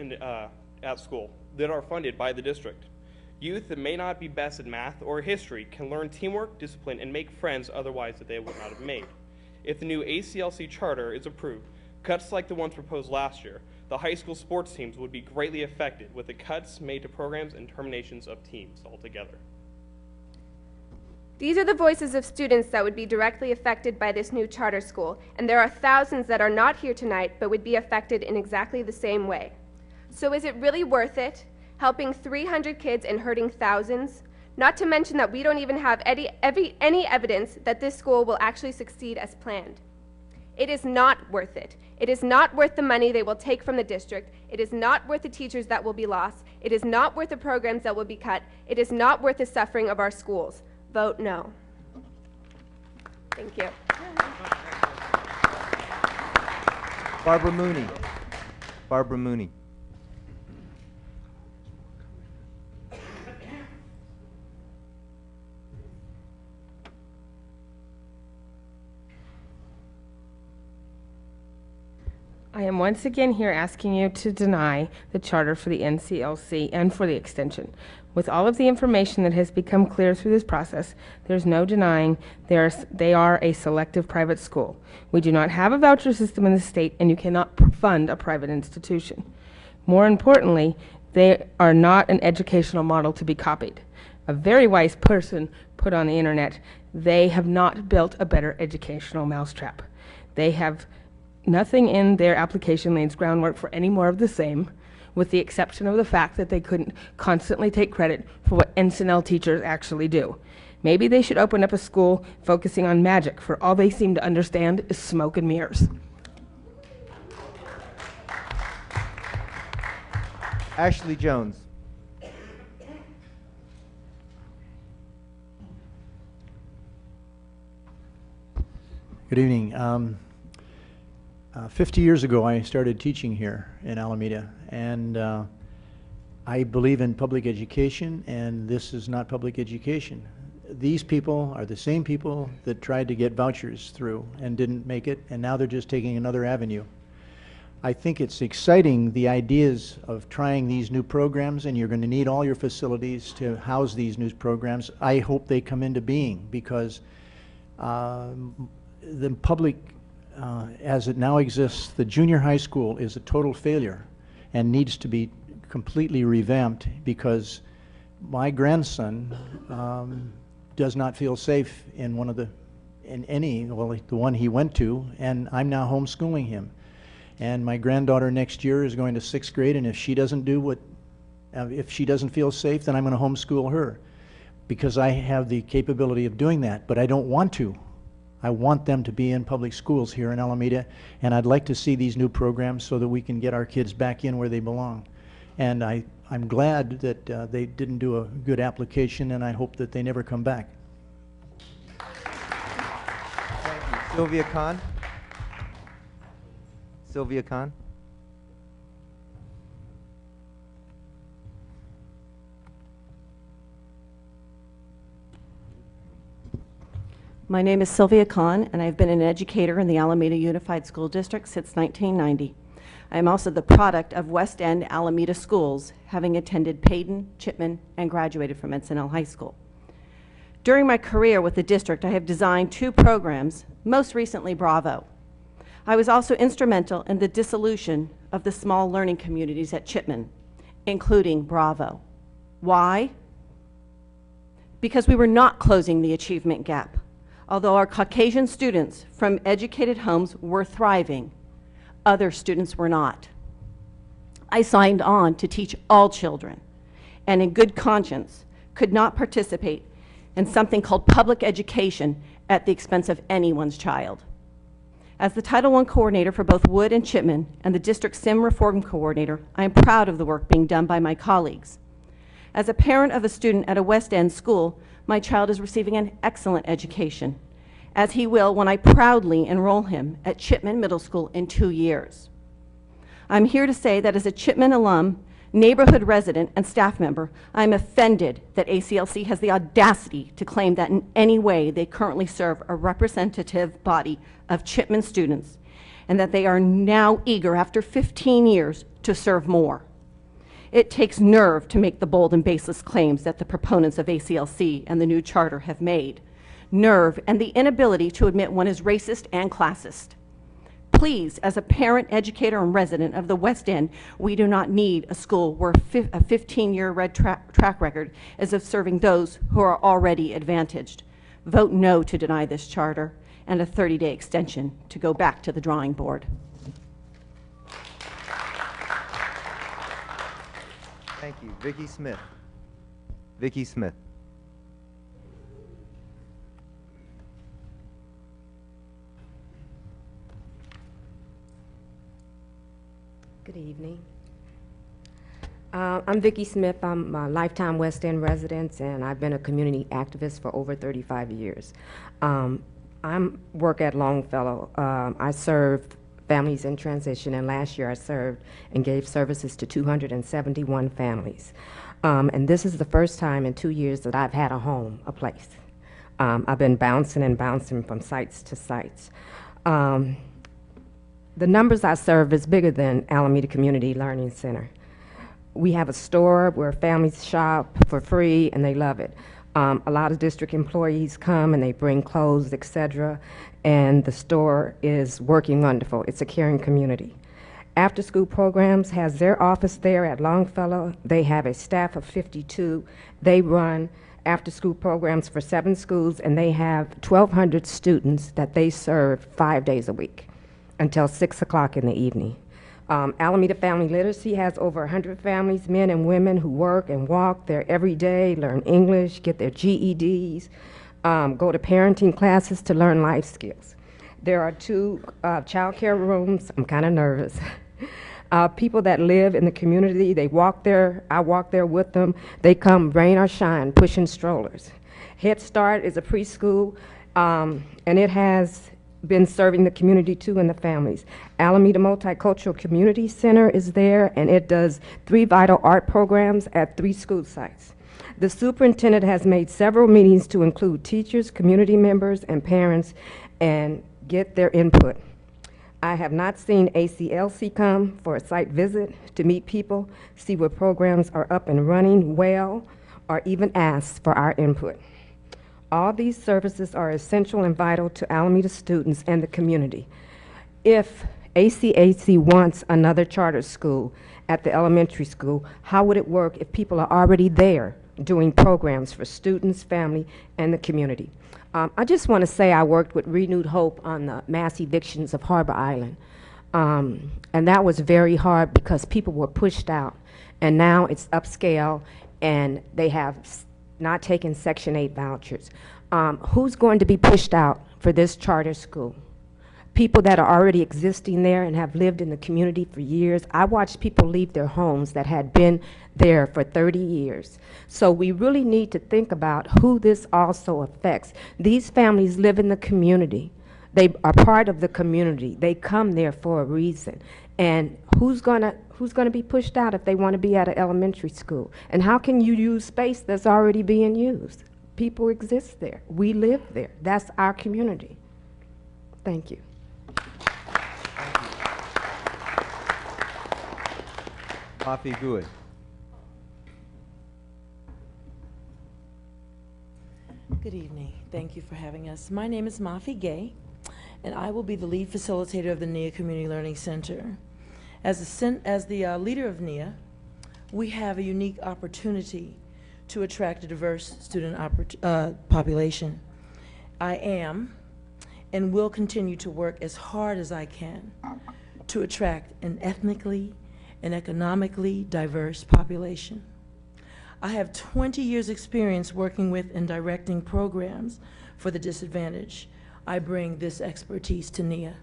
at school that are funded by the district. Youth that may not be best at math or history can learn teamwork, discipline, and make friends otherwise that they would not have made. If the new ACLC charter is approved, cuts like the ones proposed last year, the high school sports teams would be greatly affected with the cuts made to programs and terminations of teams altogether. These are the voices of students that would be directly affected by this new charter school, and there are thousands that are not here tonight but would be affected in exactly the same way. So is it really worth it, helping 300 kids and hurting thousands? Not to mention that we don't even have any evidence that this school will actually succeed as planned. It is not worth it. It is not worth the money they will take from the district. It is not worth the teachers that will be lost. It is not worth the programs that will be cut. It is not worth the suffering of our schools. Vote no. Thank you. Barbara Mooney. Barbara Mooney. I am once again here asking you to deny the charter for the NCLC and for the extension. With all of the information that has become clear through this process, there's no denying they are a selective private school. We do not have a voucher system in the state, and you cannot fund a private institution. More importantly, they are not an educational model to be copied. A very wise person put on the internet, they have not built a better educational mousetrap. They have nothing in their application lays groundwork for any more of the same, with the exception of the fact that they couldn't constantly take credit for what NCNL teachers actually do. Maybe they should open up a school focusing on magic, for all they seem to understand is smoke and mirrors. Ashley Jones. Good evening. 50 years ago, I started teaching here in Alameda, and I believe in public education, and this is not public education. these people are the same people that tried to get vouchers through and didn't make it, and now they're just taking another avenue. I think it's exciting, the ideas of trying these new programs, and you're going to need all your facilities to house these new programs. I hope they come into being, because the public, as it now exists, the junior high school is a total failure and needs to be completely revamped, because my grandson does not feel safe in one of the, the one he went to, and I'm now homeschooling him. And my granddaughter next year is going to 6th grade, and if she doesn't do what, if she doesn't feel safe, then I'm going to homeschool her, because I have the capability of doing that, but I don't want to. I want them to be in public schools here in Alameda, and I'd like to see these new programs so that we can get our kids back in where they belong. And I'm glad that they didn't do a good application, and I hope that they never come back. Thank you. Sylvia Khan? Sylvia Khan? My name is Sylvia Khan, and I've been an educator in the Alameda Unified School District since 1990. I am also the product of West End Alameda schools, having attended Payton, Chipman, and graduated from Encinal High School. During my career with the district, I have designed 2 programs, most recently Bravo. I was also instrumental in the dissolution of the small learning communities at Chipman, including Bravo. Why? Because we were not closing the achievement gap. Although our Caucasian students from educated homes were thriving, other students were not. I signed on to teach all children, and in good conscience could not participate in something called public education at the expense of anyone's child. As the Title I coordinator for both Wood and Chipman and the district SIM reform coordinator, I am proud of the work being done by my colleagues. As a parent of a student at a West End school, my child is receiving an excellent education, as he will when I proudly enroll him at Chipman Middle School in 2 years. I'm here to say that as a Chipman alum, neighborhood resident, and staff member, I'm offended that ACLC has the audacity to claim that in any way they currently serve a representative body of Chipman students, and that they are now eager, after 15 years, to serve more. It takes nerve to make the bold and baseless claims that the proponents of ACLC and the new charter have made. Nerve and the inability to admit one is racist and classist. Please, as a parent, educator, and resident of the West End, we do not need a school where a 15-year red track record is of serving those who are already advantaged. Vote no to deny this charter and a 30-day extension to go back to the drawing board. Thank you. Vicki Smith. Vicki Smith. Good evening. I'm Vicki Smith. I'm a lifetime West End resident, and I've been a community activist for over 35 years. I work at Longfellow. I serve families in transition, and last year I served and gave services to 271 families. And this is the first time in 2 years that I've had a home, a place. I've been bouncing and bouncing from sites to sites. The numbers I serve is bigger than Alameda Community Learning Center. We have a store where families shop for free, and they love it. A lot of district employees come and they bring clothes, etc., and the store is working wonderful. It's a caring community. After School Programs has their office there at Longfellow. They have a staff of 52. They run after school programs for 7 schools, and they have 1,200 students that they serve 5 days a week until 6 o'clock in the evening. Alameda Family Literacy has over 100 families, men and women, who work and walk there every day, learn English, get their GEDs, go to parenting classes to learn life skills. There are 2 child care rooms. I'm kind of nervous. People that live in the community, they walk there, I walk there with them. They come rain or shine, pushing strollers. Head Start is a preschool, and it has been serving the community too and the families. Alameda Multicultural Community Center is there, and it does 3 vital art programs at 3 school sites. The superintendent has made several meetings to include teachers, community members, and parents and get their input. I have not seen ACLC come for a site visit to meet people, see what programs are up and running well, or even ask for our input. All these services are essential and vital to Alameda students and the community. If ACAC wants another charter school at the elementary school, how would it work if people are already there doing programs for students, family, and the community? I just want to say I worked with Renewed Hope on the mass evictions of Harbor Island. And that was very hard because people were pushed out. And now it's upscale, and they have not taken Section 8 vouchers. Who's going to be pushed out for this charter school? People that are already existing there and have lived in the community for years. I watched people leave their homes that had been there for 30 years. So we really need to think about who this also affects. These families live in the community. They are part of the community. They come there for a reason. And who's gonna be pushed out if they want to be at an elementary school? And how can you use space that's already being used? People exist there. We live there. That's our community. Thank you. Mafi Good. Good evening. Thank you for having us. My name is Mafi Gay, and I will be the lead facilitator of the NIA Community Learning Center. As the leader of NIA, we have a unique opportunity to attract a diverse student population. I am and will continue to work as hard as I can to attract an ethnically and economically diverse population. I have 20 years experience working with and directing programs for the disadvantaged. I bring this expertise to NIA.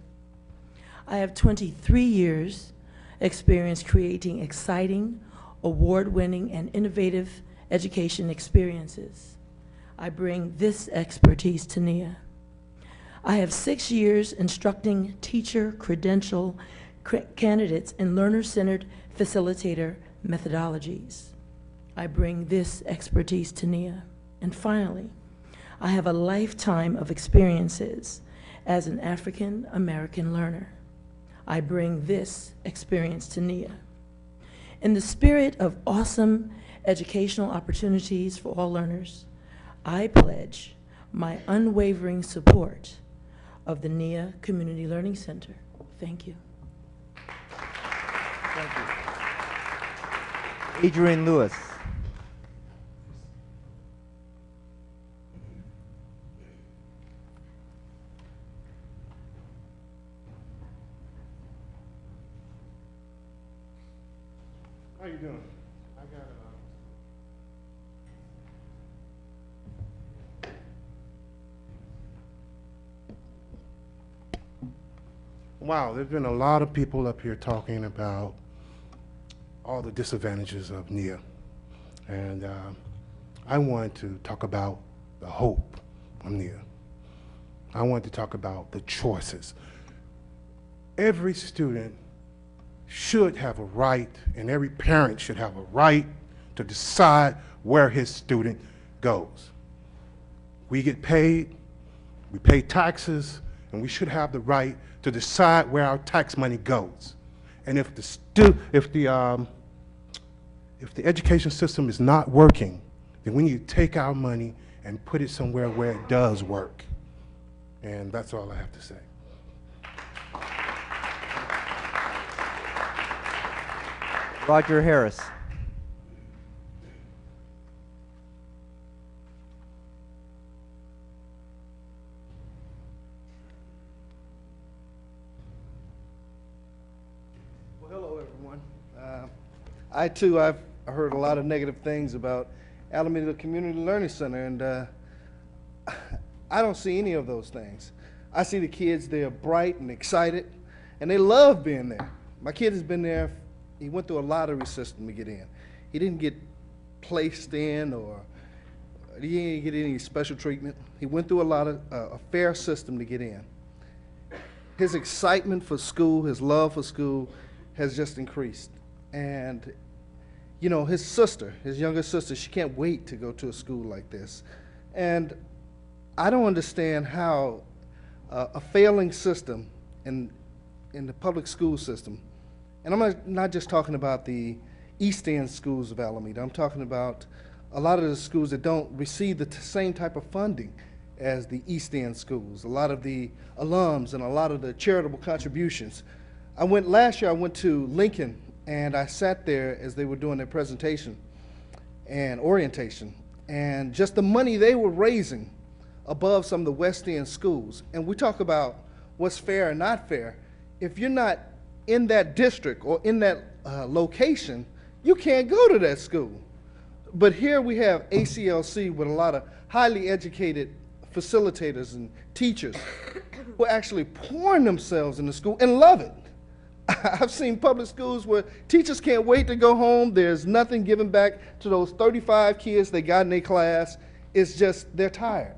I have 23 years experience creating exciting, award-winning, and innovative education experiences. I bring this expertise to NIA. I have 6 years instructing teacher credential candidates in learner-centered facilitator methodologies. I bring this expertise to NIA. And finally, I have a lifetime of experiences as an African American learner. I bring this experience to NIA. In the spirit of awesome educational opportunities for all learners, I pledge my unwavering support of the NIA Community Learning Center. Thank you. Thank you. Adrian Lewis. How you doing? I got Wow, there's been a lot of people up here talking about all the disadvantages of NIA. And I wanted to talk about the hope of NIA. I wanted to talk about the choices. Every student should have a right, and every parent should have a right to decide where his student goes. We get paid, we pay taxes, and we should have the right to decide where our tax money goes. And if the education system is not working, then we need to take our money and put it somewhere where it does work. And that's all I have to say. Roger Harris. Well, hello, everyone. I, too, I've heard a lot of negative things about Alameda Community Learning Center, and I don't see any of those things. I see the kids, they're bright and excited, and they love being there. My kid has been there. He went through a lottery system to get in. He didn't get placed in, or he didn't get any special treatment. He went through a fair system to get in. His excitement for school, his love for school has just increased. And you know, his sister, his younger sister, she can't wait to go to a school like this. And I don't understand how a failing system in the public school system, and I'm not just talking about the East End schools of Alameda, I'm talking about a lot of the schools that don't receive the same type of funding as the East End schools, a lot of the alums and a lot of the charitable contributions. Last year I went to Lincoln, and I sat there as they were doing their presentation and orientation, and just the money they were raising above some of the West End schools. And we talk about what's fair and not fair. If you're not in that district or in that location, you can't go to that school. But here we have ACLC with a lot of highly educated facilitators and teachers who are actually pouring themselves in the school and love it. I've seen public schools where teachers can't wait to go home. There's nothing given back to those 35 kids they got in their class. It's just they're tired.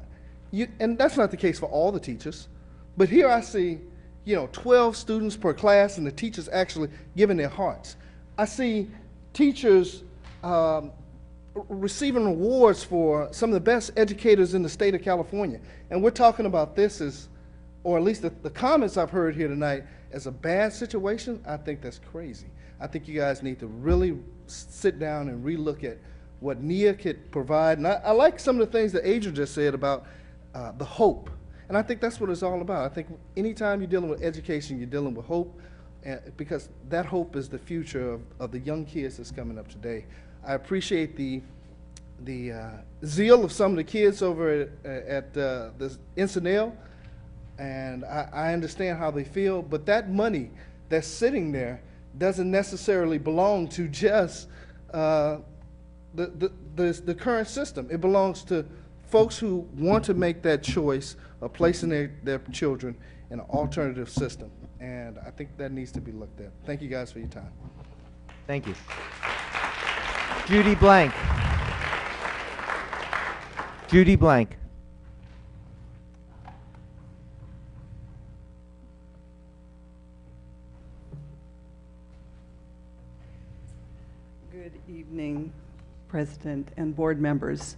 And that's not the case for all the teachers. But here I see, you know, 12 students per class, and the teachers actually giving their hearts. I see teachers receiving awards for some of the best educators in the state of California. And we're talking about this as, or at least the comments I've heard here tonight, as a bad situation. I think that's crazy. I think you guys need to really sit down and relook at what NIA could provide. And I like some of the things that Adrian just said about the hope. And I think that's what it's all about. I think anytime you're dealing with education, you're dealing with hope, because that hope is the future of the young kids that's coming up today. I appreciate the zeal of some of the kids over at the Encinal, and I understand how they feel, but that money that's sitting there doesn't necessarily belong to just the current system. It belongs to folks who want to make that choice of placing their children in an alternative system, and I think that needs to be looked at. Thank you guys for your time. Thank you. Judy Blank. Judy Blank. Good evening, President and board members.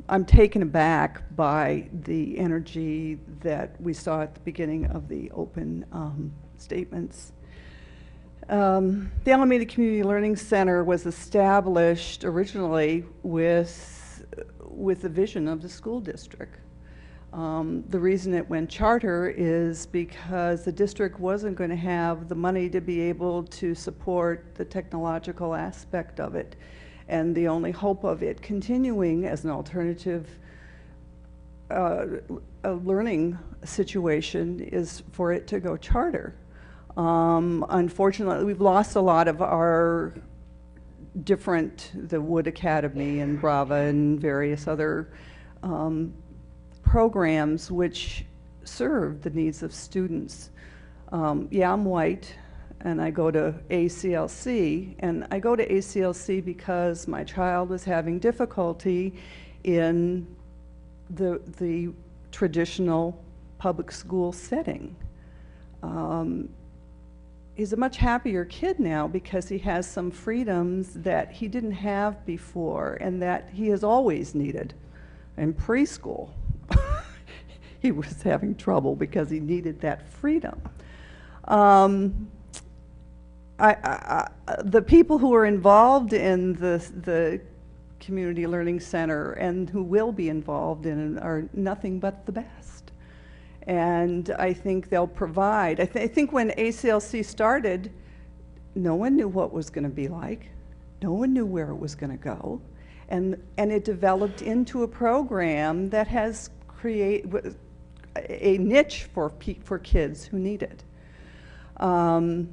I'm taken aback by the energy that we saw at the beginning of the open statements. The Alameda Community Learning Center was established originally with the vision of the school district. The reason it went charter is because the district wasn't going to have the money to be able to support the technological aspect of it. And the only hope of it continuing as an alternative learning situation is for it to go charter. Unfortunately, we've lost a lot of our the Wood Academy and Brava and various other programs which serve the needs of students. Yeah, I'm white, and I go to ACLC, and I go to ACLC because my child was having difficulty in the traditional public school setting. He's a much happier kid now because he has some freedoms that he didn't have before and that he has always needed. In preschool, he was having trouble because he needed that freedom. The people who are involved in the Community Learning Center and who will be involved in it are nothing but the best. And I think they'll provide. I think when ACLC started, no one knew what it was going to be like. No one knew where it was going to go. And it developed into a program that has created a niche for kids who need it. I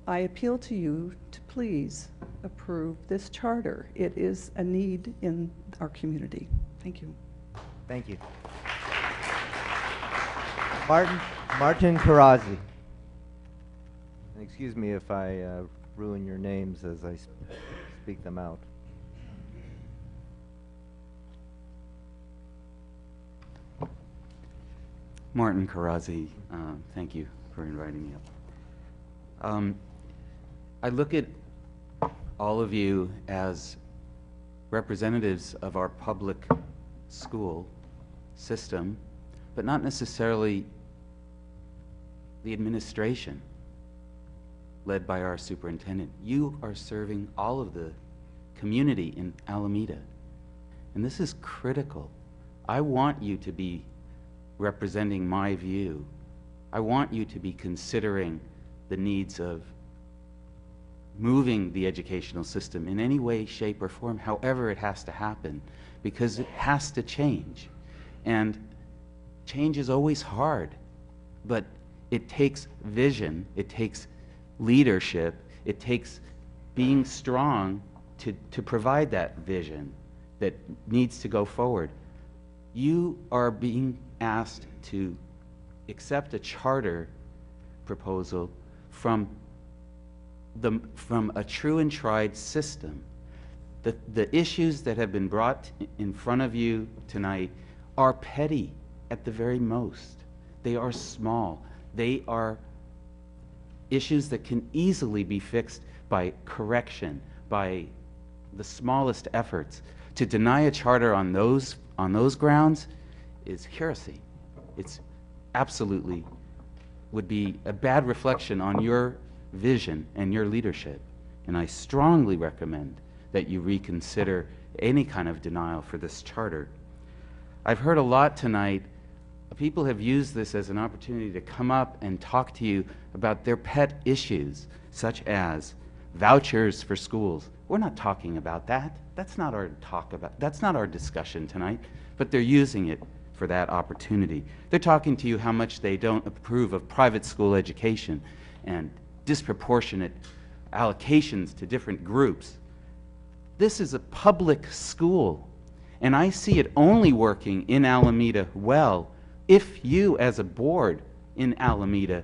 appeal to you to please approve this charter. It is a need in our community. Thank you. Thank you. Martin Karazi. Excuse me if I ruin your names as I speak them out. Martin Karazi, thank you for inviting me up. I look at all of you as representatives of our public school system, but not necessarily the administration led by our superintendent. You are serving all of the community in Alameda, and this is critical. I want you to be representing my view. I want you to be considering the needs of moving the educational system in any way, shape, or form, however it has to happen, because it has to change. And change is always hard, but it takes vision, it takes leadership, it takes being strong to provide that vision that needs to go forward. You are being asked to accept a charter proposal from a true and tried system. The issues that have been brought in front of you tonight are petty at the very most. They are small. They are issues that can easily be fixed by correction, by the smallest efforts. To deny a charter on those grounds is heresy. It's absolutely would be a bad reflection on your vision and your leadership. And I strongly recommend that you reconsider any kind of denial for this charter. I've heard a lot tonight. People have used this as an opportunity to come up and talk to you about their pet issues, such as vouchers for schools. We're not talking about that. That's not our discussion tonight, but they're using it for that opportunity. They're talking to you how much they don't approve of private school education and disproportionate allocations to different groups. This is a public school, and I see it only working in Alameda well if you, as a board in Alameda,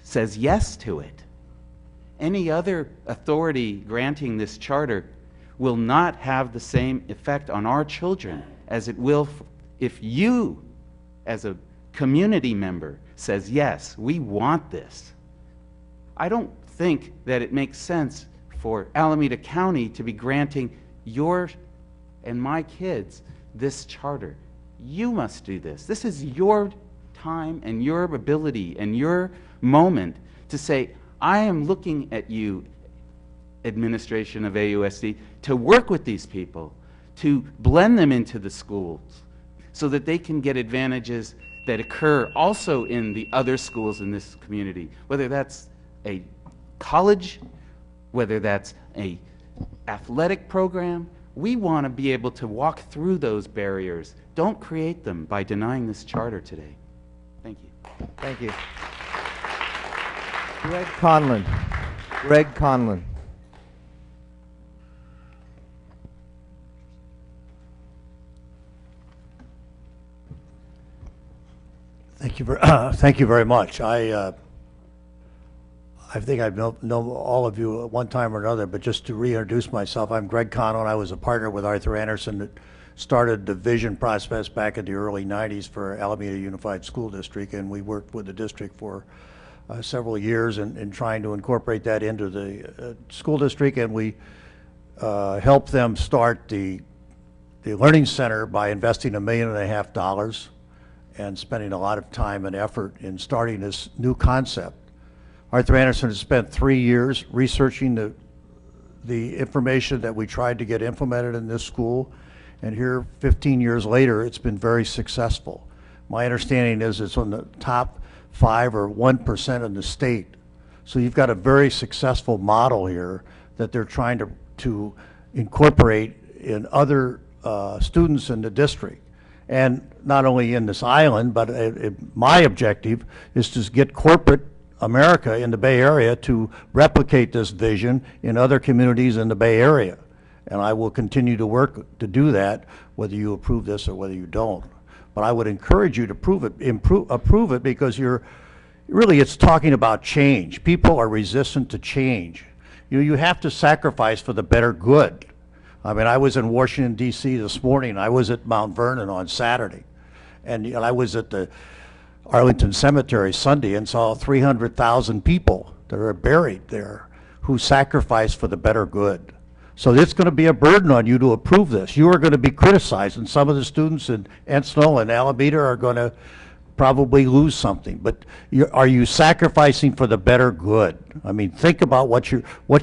says yes to it. Any other authority granting this charter will not have the same effect on our children as it will if you, as a community member, says, yes, we want this. I don't think that it makes sense for Alameda County to be granting your and my kids this charter. You must do this. This is your time and your ability and your moment to say, I am looking at you, administration of AUSD, to work with these people, to blend them into the schools so that they can get advantages that occur also in the other schools in this community, whether that's a college, whether that's a athletic program. We want to be able to walk through those barriers. Don't create them by denying this charter today. Thank you. Thank you. Greg Conlon. Greg Conlon. Thank you very much. I think I've known all of you at one time or another, but just to reintroduce myself, I'm Greg Conlon. I was a partner with Arthur Anderson that started the vision process back in the early 90s for Alameda Unified School District, and we worked with the district for several years in trying to incorporate that into the school district, and we helped them start the Learning Center by investing $1.5 million and spending a lot of time and effort in starting this new concept. Arthur Anderson has spent 3 years researching the information that we tried to get implemented in this school, and here 15 years later it's been very successful. My understanding is it's on the top 5 or 1% in the state. So you've got a very successful model here that they're trying to incorporate in other students in the district. And not only in this island, but my objective is to get corporate America in the Bay Area to replicate this vision in other communities in the Bay Area. And I will continue to work to do that, whether you approve this or whether you don't. But I would encourage you to approve it, because it's talking about change. People are resistant to change. You have to sacrifice for the better good. I mean, I was in Washington, D.C. this morning. I was at Mount Vernon on Saturday. And I was at the Arlington Cemetery Sunday and saw 300,000 people that are buried there who sacrificed for the better good. So it's going to be a burden on you to approve this. You are going to be criticized, and some of the students in Encinal and Alameda are going to probably lose something. But are you sacrificing for the better good? I mean, think about what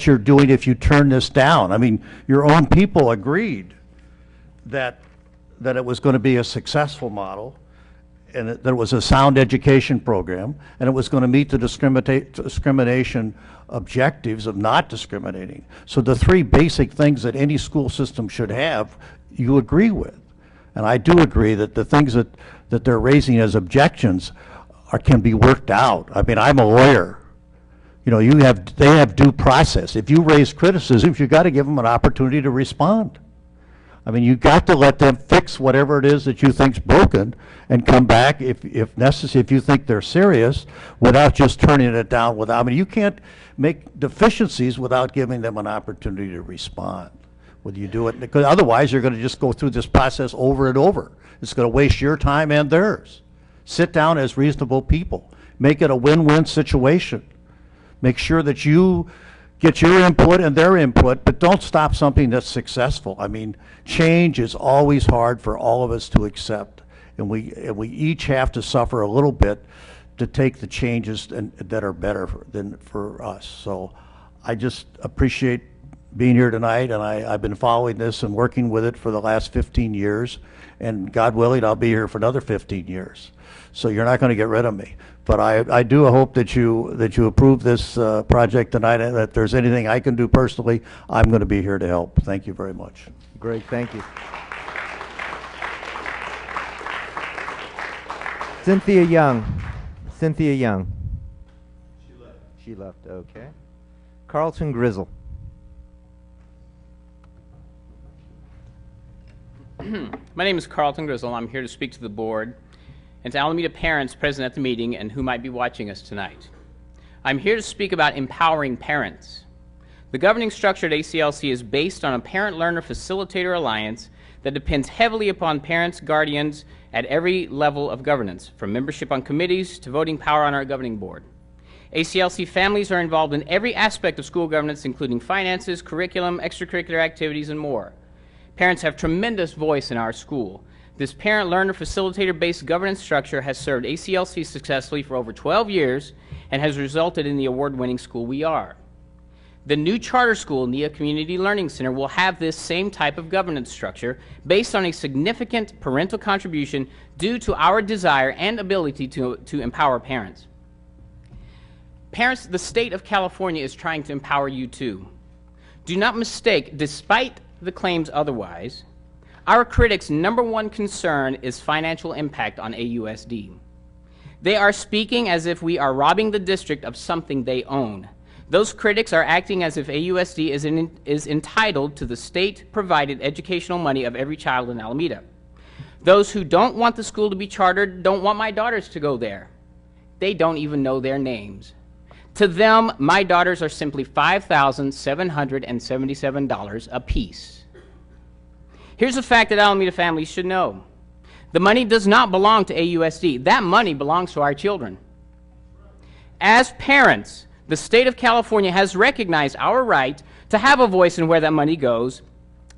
you're doing if you turn this down. I mean, your own people agreed that it was going to be a successful model, and that it was a sound education program, and it was going to meet the discrimination objectives of not discriminating. So the three basic things that any school system should have, you agree with. And I do agree that the things that they're raising as objections can be worked out. I mean, I'm a lawyer. You know, they have due process. If you raise criticisms, you've got to give them an opportunity to respond. I mean, you've got to let them fix whatever it is that you think's broken and come back if necessary, if you think they're serious, without just turning it down I mean, you can't make deficiencies without giving them an opportunity to respond. Whether you do it, because otherwise you're going to just go through this process over and over. It's going to waste your time and theirs. Sit down as reasonable people. Make it a win-win situation. Make sure that you get your input and their input, but don't stop something that's successful. I mean, change is always hard for all of us to accept, and we each have to suffer a little bit to take the changes that are better than for us. So I just appreciate being here tonight, and I've been following this and working with it for the last 15 years, and God willing, I'll be here for another 15 years. So you're not going to get rid of me. But I do hope that you approve this project tonight, and that if there's anything I can do personally, I'm going to be here to help. Thank you very much. Great, thank you. Cynthia Young. Cynthia Young. She left, okay. Carlton Grizzle. My name is Carlton Grizzle. I'm here to speak to the board and to Alameda parents present at the meeting and who might be watching us tonight. I'm here to speak about empowering parents. The governing structure at ACLC is based on a parent-learner facilitator alliance that depends heavily upon parents, guardians at every level of governance, from membership on committees to voting power on our governing board. ACLC families are involved in every aspect of school governance, including finances, curriculum, extracurricular activities, and more. Parents have tremendous voice in our school. This parent-learner facilitator-based governance structure has served ACLC successfully for over 12 years and has resulted in the award-winning school we are. The new charter school, NEA Community Learning Center, will have this same type of governance structure based on a significant parental contribution due to our desire and ability to empower parents. Parents, the state of California is trying to empower you too. Do not mistake, despite the claims otherwise, our critics' #1 concern is financial impact on AUSD. They are speaking as if we are robbing the district of something they own. Those critics are acting as if AUSD is entitled to the state-provided educational money of every child in Alameda. Those who don't want the school to be chartered don't want my daughters to go there. They don't even know their names. To them, my daughters are simply $5,777 apiece. Here's a fact that Alameda families should know. The money does not belong to AUSD. That money belongs to our children. As parents, the state of California has recognized our right to have a voice in where that money goes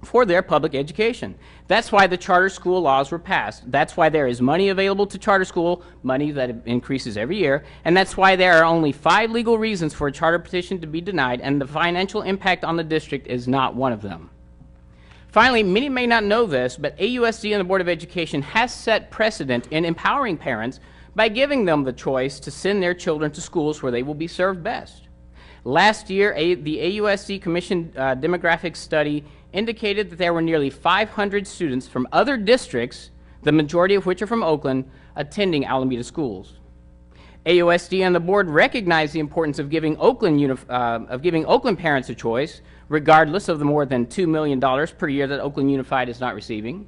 for their public education. That's why the charter school laws were passed. That's why there is money available to charter school, money that increases every year, and that's why there are only 5 legal reasons for a charter petition to be denied, and the financial impact on the district is not one of them. Finally, many may not know this, but AUSD and the Board of Education has set precedent in empowering parents by giving them the choice to send their children to schools where they will be served best. Last year, the AUSD Commission demographic study indicated that there were nearly 500 students from other districts, the majority of which are from Oakland, attending Alameda schools. AUSD and the board recognize the importance of giving Oakland parents a choice, regardless of the more than $2 million per year that Oakland Unified is not receiving.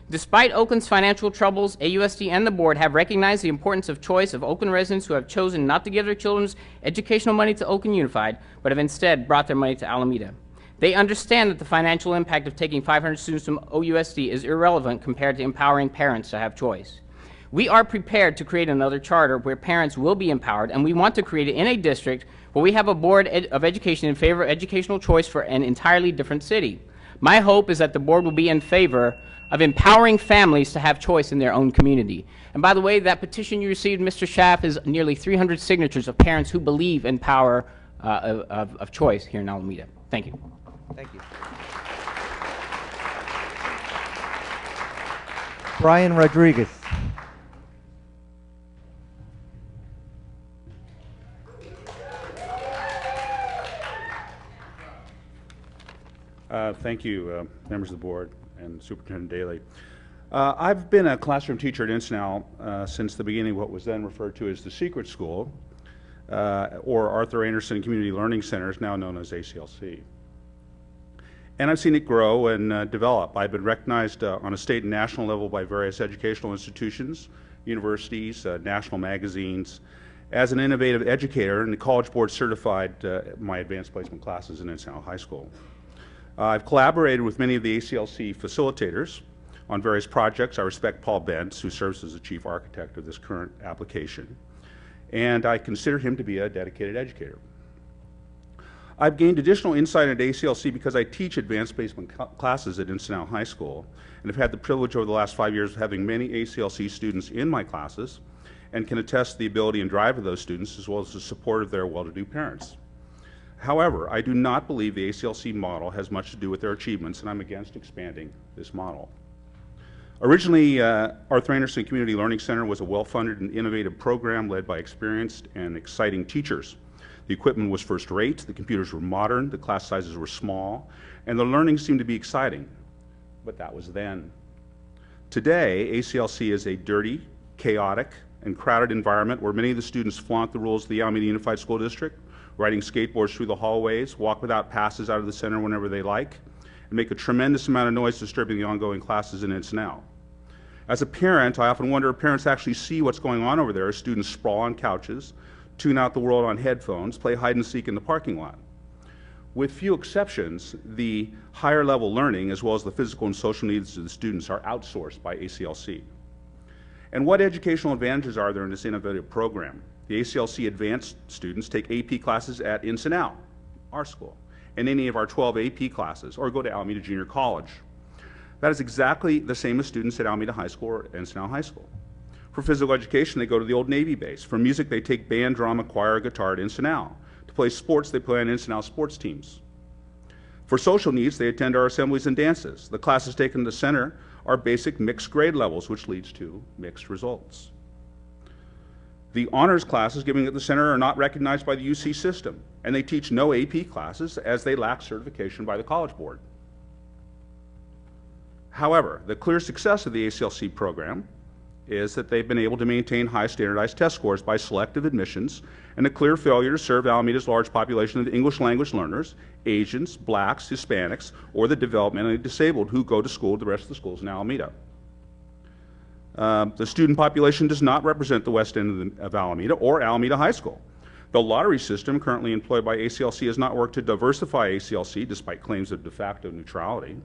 Despite Oakland's financial troubles, AUSD and the board have recognized the importance of choice of Oakland residents who have chosen not to give their children's educational money to Oakland Unified, but have instead brought their money to Alameda. They understand that the financial impact of taking 500 students from OUSD is irrelevant compared to empowering parents to have choice. We are prepared to create another charter where parents will be empowered, and we want to create it in a district where we have a board of education in favor of educational choice for an entirely different city. My hope is that the board will be in favor of empowering families to have choice in their own community. And by the way, that petition you received, Mr. Schaff, is nearly 300 signatures of parents who believe in power of choice here in Alameda. Thank you. Thank you. Brian Rodriguez. Thank you, members of the board and Superintendent Daly. I've been a classroom teacher at Encinal since the beginning of what was then referred to as the Secret School, or Arthur Anderson Community Learning Centers, now known as ACLC. And I've seen it grow and develop. I've been recognized on a state and national level by various educational institutions, universities, national magazines, as an innovative educator, and the College Board certified my advanced placement classes in Encinal High School. I've collaborated with many of the ACLC facilitators on various projects. I respect Paul Bentz, who serves as the chief architect of this current application, and I consider him to be a dedicated educator. I've gained additional insight into ACLC because I teach advanced placement classes at Encinal High School, and have had the privilege over the last 5 years of having many ACLC students in my classes, and can attest to the ability and drive of those students, as well as the support of their well-to-do parents. However, I do not believe the ACLC model has much to do with their achievements, and I'm against expanding this model. Originally, Arthur Anderson Community Learning Center was a well-funded and innovative program led by experienced and exciting teachers. The equipment was first-rate, the computers were modern, the class sizes were small, and the learning seemed to be exciting. But that was then. Today, ACLC is a dirty, chaotic, and crowded environment where many of the students flaunt the rules of the Alameda Unified School District, riding skateboards through the hallways, walk without passes out of the center whenever they like, and make a tremendous amount of noise disturbing the ongoing classes in Encinal. As a parent, I often wonder if parents actually see what's going on over there as students sprawl on couches, tune out the world on headphones, play hide and seek in the parking lot. With few exceptions, the higher level learning, as well as the physical and social needs of the students, are outsourced by ACLC. And what educational advantages are there in this innovative program? The ACLC advanced students take AP classes at Encinal, our school, and any of our 12 AP classes, or go to Alameda Junior College. That is exactly the same as students at Alameda High School or Encinal High School. For physical education, they go to the old Navy base. For music, they take band, drama, choir, guitar at Encinal. To play sports, they play on Encinal sports teams. For social needs, they attend our assemblies and dances. The classes taken in the center are basic mixed grade levels, which leads to mixed results. The honors classes given at the center are not recognized by the UC system, and they teach no AP classes as they lack certification by the College Board. However, the clear success of the ACLC program is that they've been able to maintain high standardized test scores by selective admissions, and a clear failure to serve Alameda's large population of English language learners, Asians, blacks, Hispanics, or the developmentally disabled who go to school at the rest of the schools in Alameda. The student population does not represent the west end of Alameda or Alameda High School. The lottery system currently employed by ACLC has not worked to diversify ACLC, despite claims of de facto neutrality,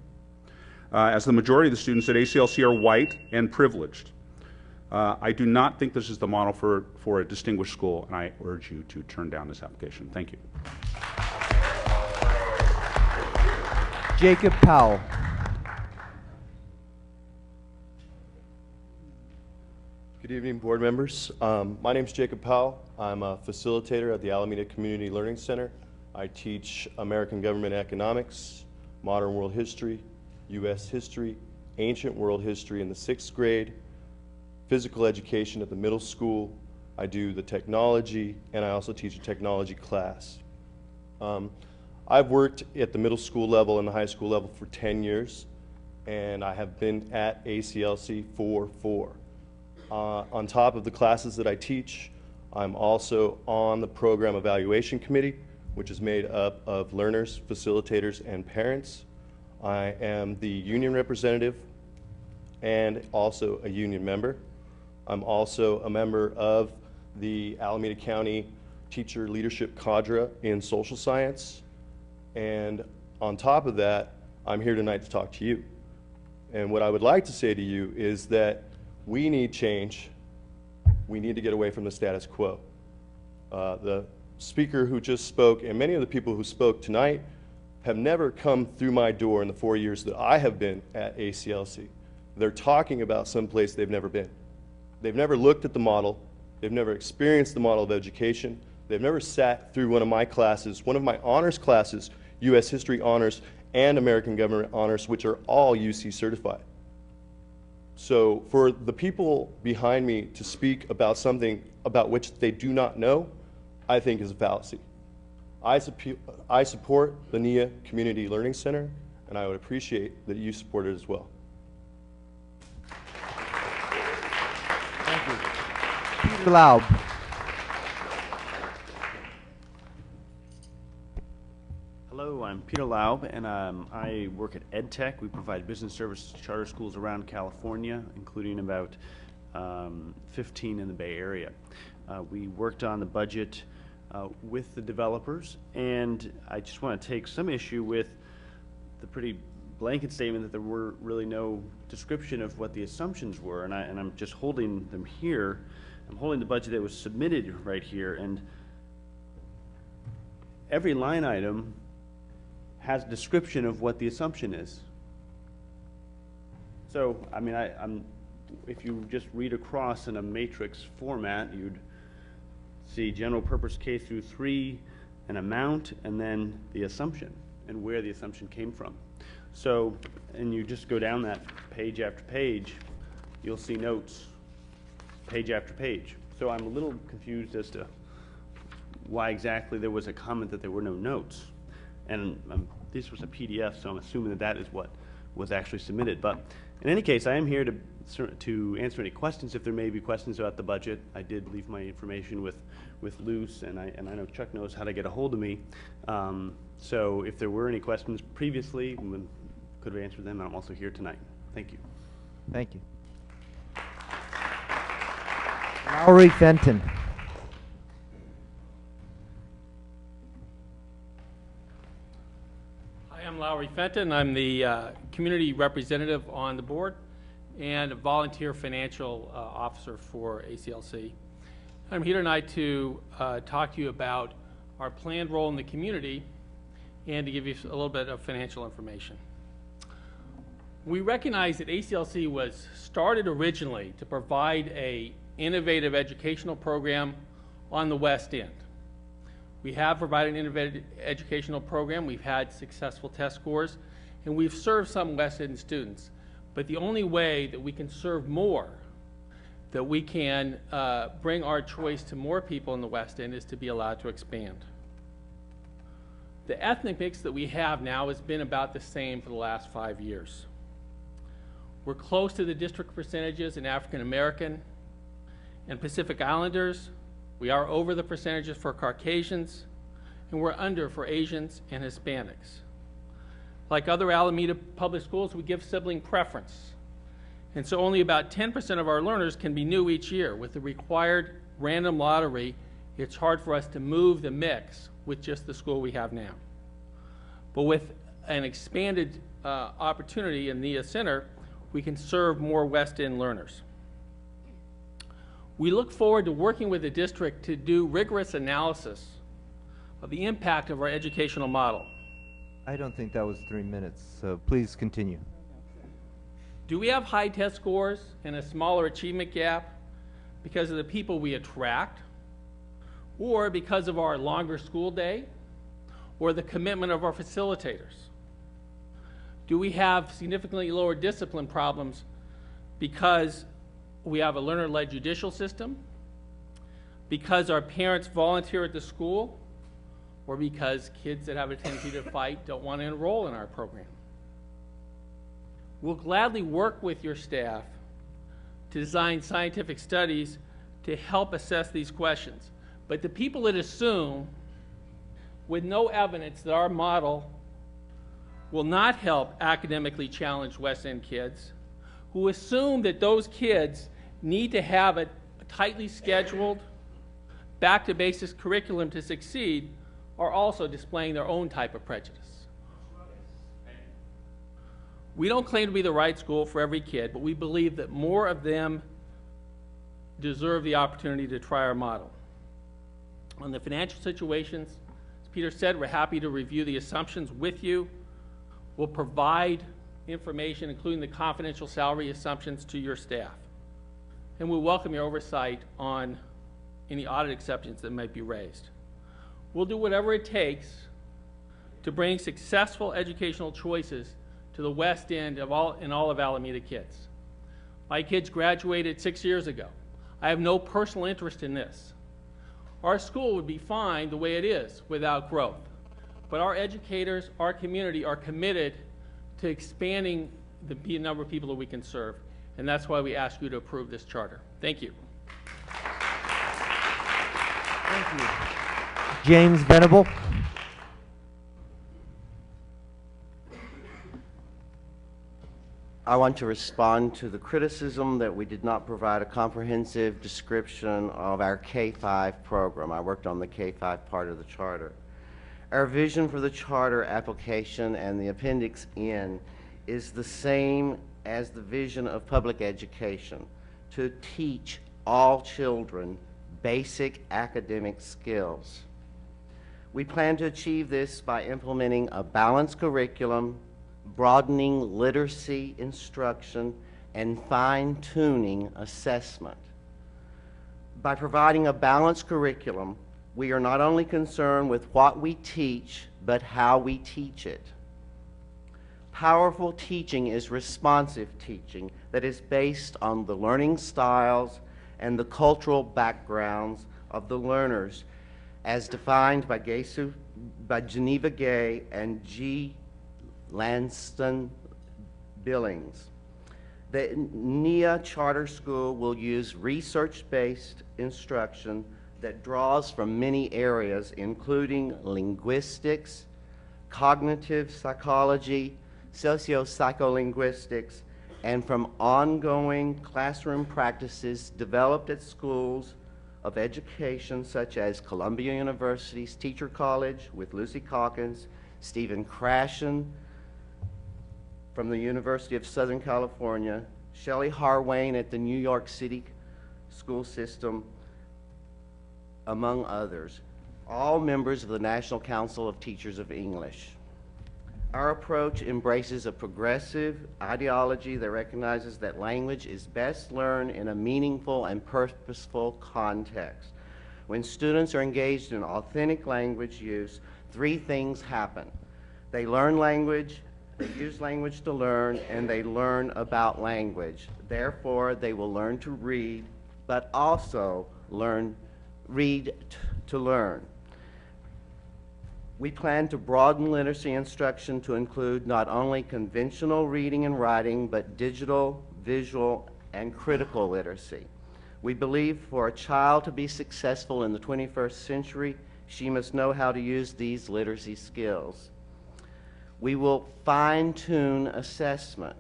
as the majority of the students at ACLC are white and privileged. I do not think this is the model for a distinguished school, and I urge you to turn down this application. Thank you. Jacob Powell. Good evening, board members. My name is Jacob Powell. I'm a facilitator at the Alameda Community Learning Center. I teach American government economics, modern world history, U.S. history, ancient world history in the 6th grade, physical education at the middle school. I do the technology, and I also teach a technology class. I've worked at the middle school level and the high school level for 10 years, and I have been at ACLC for 4. On top of the classes that I teach, I'm also on the program evaluation committee, which is made up of learners, facilitators, and parents. I am the union representative and also a union member. I'm also a member of the Alameda County Teacher Leadership Cadre in social science. And on top of that, I'm here tonight to talk to you. And what I would like to say to you is that we need change We need to get away from the status quo. The speaker who just spoke and many of the people who spoke tonight have never come through my door in the 4 years that I have been at ACLC. They're talking about someplace they've never been. They've never looked at the model. They've never experienced the model of education. They've never sat through one of my classes, one of my honors classes, U.S. History Honors and American Government Honors, which are all UC certified. So for the people behind me to speak about something about which they do not know, I think is a fallacy. I support the NIA Community Learning Center, and I would appreciate that you support it as well. Thank you. Peter Laub. Hello, I'm Peter Laub, and I work at EdTech. We provide business service charter schools around California, including about 15 in the Bay Area. We worked on the budget with the developers, and I just want to take some issue with the pretty blanket statement that there were really no description of what the assumptions were, and I'm just holding them here. I'm holding the budget that was submitted right here, and every line item has a description of what the assumption is. So, I mean, if you just read across in a matrix format, you'd see general purpose K through 3, an amount, and then the assumption and where the assumption came from. So, and you just go down that page after page, you'll see notes page after page. So I'm a little confused as to why exactly there was a comment that there were no notes. And this was a PDF, so I'm assuming that that is what was actually submitted. But in any case, I am here to answer any questions if there may be questions about the budget. I did leave my information with Luce, and I know Chuck knows how to get a hold of me. So if there were any questions previously, we could have answered them. I'm also here tonight. Thank you. Thank you. Lowry Fenton. Hi, I'm Lowry Fenton. I'm the community representative on the board and a volunteer financial officer for ACLC. I'm here tonight to talk to you about our planned role in the community and to give you a little bit of financial information. We recognize that ACLC was started originally to provide an innovative educational program on the West End. We have provided an innovative educational program. We've had successful test scores, and we've served some West End students. But the only way that we can serve more, that we can bring our choice to more people in the West End, is to be allowed to expand. The ethnic mix that we have now has been about the same for the last 5 years. We're close to the district percentages in African American and Pacific Islanders. We are over the percentages for Caucasians, and we're under for Asians and Hispanics. Like other Alameda public schools, we give sibling preference. And so only about 10% of our learners can be new each year. With the required random lottery, it's hard for us to move the mix with just the school we have now. But with an expanded opportunity in NIA Center, we can serve more West End learners. We look forward to working with the district to do rigorous analysis of the impact of our educational model. I don't think that was 3 minutes, so please continue. Do we have high test scores and a smaller achievement gap because of the people we attract, or because of our longer school day, or the commitment of our facilitators? Do we have significantly lower discipline problems because we have a learner-led judicial system, because our parents volunteer at the school, or because kids that have a tendency to fight don't want to enroll in our program? We'll gladly work with your staff to design scientific studies to help assess these questions. But the people that assume, with no evidence, that our model will not help academically challenged West End kids, who assume that those kids need to have a tightly scheduled, back-to-basics curriculum to succeed, are also displaying their own type of prejudice. We don't claim to be the right school for every kid, but we believe that more of them deserve the opportunity to try our model. On the financial situations, as Peter said, we're happy to review the assumptions with you. We'll provide information, including the confidential salary assumptions, to your staff. And we'll welcome your oversight on any audit exceptions that might be raised. We'll do whatever it takes to bring successful educational choices to the West End of all of Alameda kids. My kids graduated 6 years ago. I have no personal interest in this. Our school would be fine the way it is without growth. But our educators, our community are committed to expanding the number of people that we can serve. And that's why we ask you to approve this charter. Thank you. Thank you. James Venable. I want to respond to the criticism that we did not provide a comprehensive description of our K-5 program. I worked on the K-5 part of the charter. Our vision for the charter application and the Appendix N is the same as the vision of public education: to teach all children basic academic skills. We plan to achieve this by implementing a balanced curriculum, broadening literacy instruction, and fine-tuning assessment. By providing a balanced curriculum, we are not only concerned with what we teach, but how we teach it. Powerful teaching is responsive teaching that is based on the learning styles and the cultural backgrounds of the learners, as defined by Geneva Gay and G. Lanston Billings. The NIA Charter School will use research-based instruction that draws from many areas, including linguistics, cognitive psychology, socio-psycholinguistics, and from ongoing classroom practices developed at schools of education such as Columbia University's Teacher College with Lucy Calkins, Stephen Krashen from the University of Southern California, Shelley Harwain at the New York City school system, among others, all members of the National Council of Teachers of English. Our approach embraces a progressive ideology that recognizes that language is best learned in a meaningful and purposeful context. When students are engaged in authentic language use, three things happen. They learn language, they use language to learn, and they learn about language. Therefore, they will learn to read, but also read to learn. We plan to broaden literacy instruction to include not only conventional reading and writing, but digital, visual, and critical literacy. We believe for a child to be successful in the 21st century, she must know how to use these literacy skills. We will fine-tune assessment.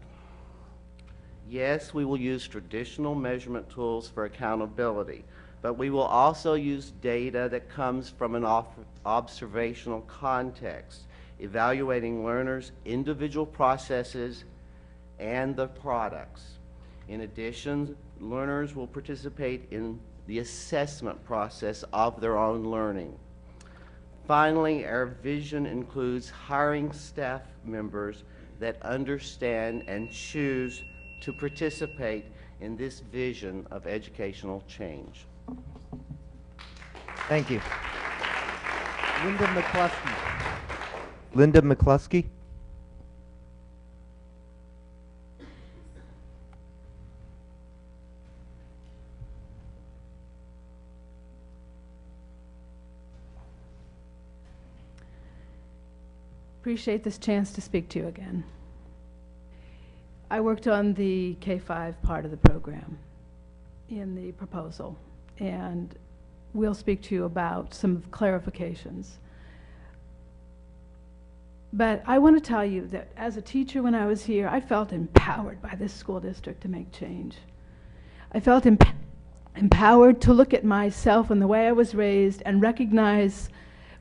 Yes, we will use traditional measurement tools for accountability, but we will also use data that comes from an observational context, evaluating learners' individual processes and the products. In addition, learners will participate in the assessment process of their own learning. Finally, our vision includes hiring staff members that understand and choose to participate in this vision of educational change. Thank you. Linda McCluskey. Linda McCluskey. Appreciate this chance to speak to you again. I worked on the K-5 part of the program in the proposal, and we'll speak to you about some clarifications. But I want to tell you that as a teacher when I was here, I felt empowered by this school district to make change. I felt empowered to look at myself and the way I was raised and recognize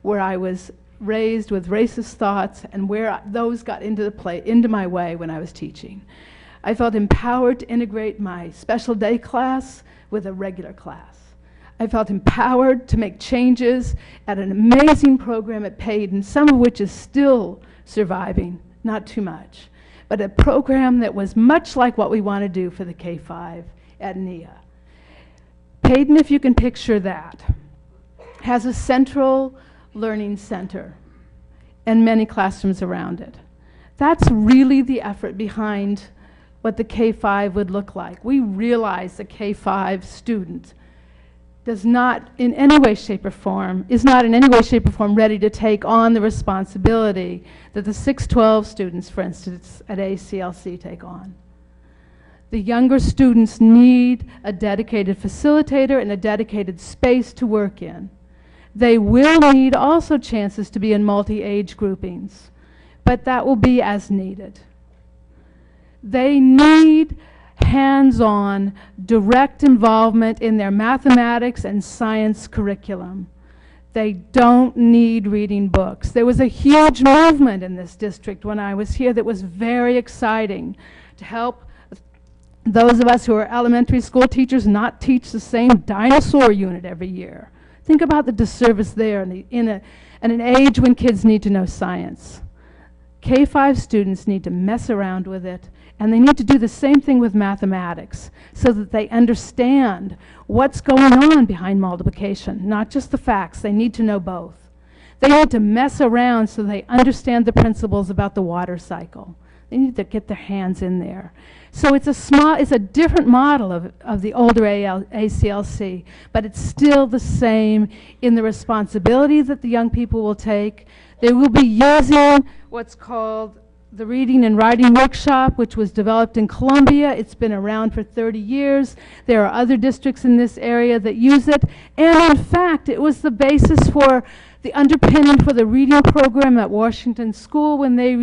where I was raised with racist thoughts and where those got into my way when I was teaching. I felt empowered to integrate my special day class with a regular class. I felt empowered to make changes at an amazing program at Payton, some of which is still surviving, not too much, but a program that was much like what we want to do for the K-5 at NIA. Payton, if you can picture that, has a central learning center and many classrooms around it. That's really the effort behind what the K-5 would look like. We realize the K-5 student does not in any way, shape, or form, is not in any way, shape, or form ready to take on the responsibility that the 612 students, for instance, at ACLC take on. The younger students need a dedicated facilitator and a dedicated space to work in. They will need also chances to be in multi-age groupings, but that will be as needed. They need hands-on, direct involvement in their mathematics and science curriculum. They don't need reading books. There was a huge movement in this district when I was here that was very exciting to help those of us who are elementary school teachers not teach the same dinosaur unit every year. Think about the disservice there in an age when kids need to know science. K-5 students need to mess around with it, and they need to do the same thing with mathematics so that they understand what's going on behind multiplication, not just the facts. They need to know both. They need to mess around so they understand the principles about the water cycle. They need to get their hands in there. So it's a different model of the older ACLC, but it's still the same in the responsibility that the young people will take. They will be using what's called the Reading and Writing Workshop, which was developed in Columbia. It's been around for 30 years. There are other districts in this area that use it. And in fact, it was the basis for the underpinning for the reading program at Washington School when they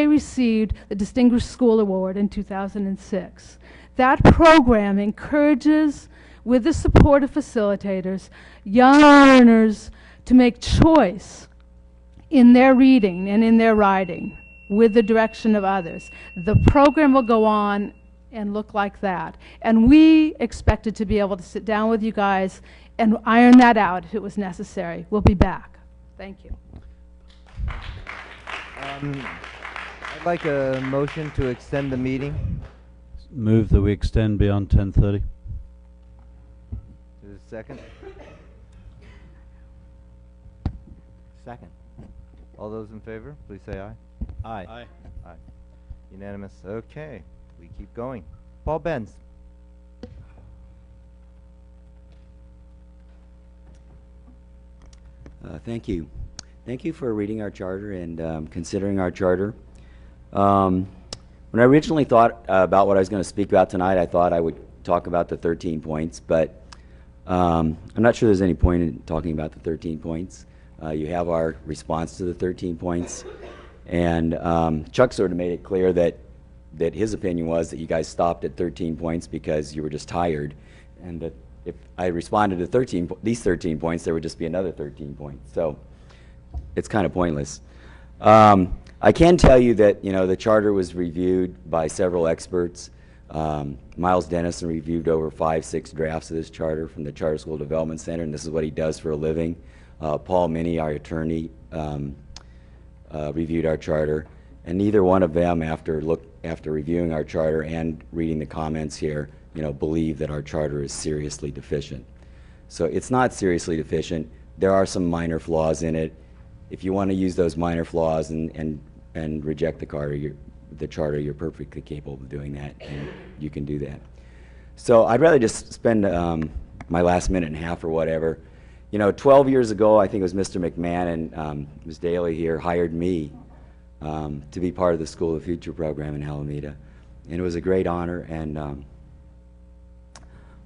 received the Distinguished School Award in 2006. That program encourages, with the support of facilitators, young learners to make choice in their reading and in their writing with the direction of others. The program will go on and look like that. And we expected to be able to sit down with you guys and iron that out if it was necessary. We'll be back. Thank you. I'd like a motion to extend the meeting. Move that we extend beyond 10:30. Is there a second? Second. All those in favor, please say aye. Aye. Aye. Aye. Unanimous. Okay, we keep going. Paul Benz. Thank you. Thank you for reading our charter and considering our charter. When I originally thought about what I was going to speak about tonight, I thought I would talk about the 13 points, but I'm not sure there's any point in talking about the 13 points. You have our response to the 13 points, and Chuck sort of made it clear that his opinion was that you guys stopped at 13 points because you were just tired, and that if I responded to these 13 points, there would just be another 13 points. So it's kind of pointless. I can tell you that the charter was reviewed by several experts. Miles Dennison reviewed over 5-6 drafts of this charter from the Charter School Development Center, and this is what he does for a living. Paul Minnie, our attorney, reviewed our charter, and neither one of them, after reviewing our charter and reading the comments here, believe that our charter is seriously deficient. So it's not seriously deficient. There are some minor flaws in it. If you want to use those minor flaws and reject the charter, you're perfectly capable of doing that, and you can do that. So I'd rather just spend my last minute and a half or whatever. 12 years ago, I think it was Mr. McMahon and Ms. Daly here hired me to be part of the School of the Future program in Alameda. And it was a great honor, and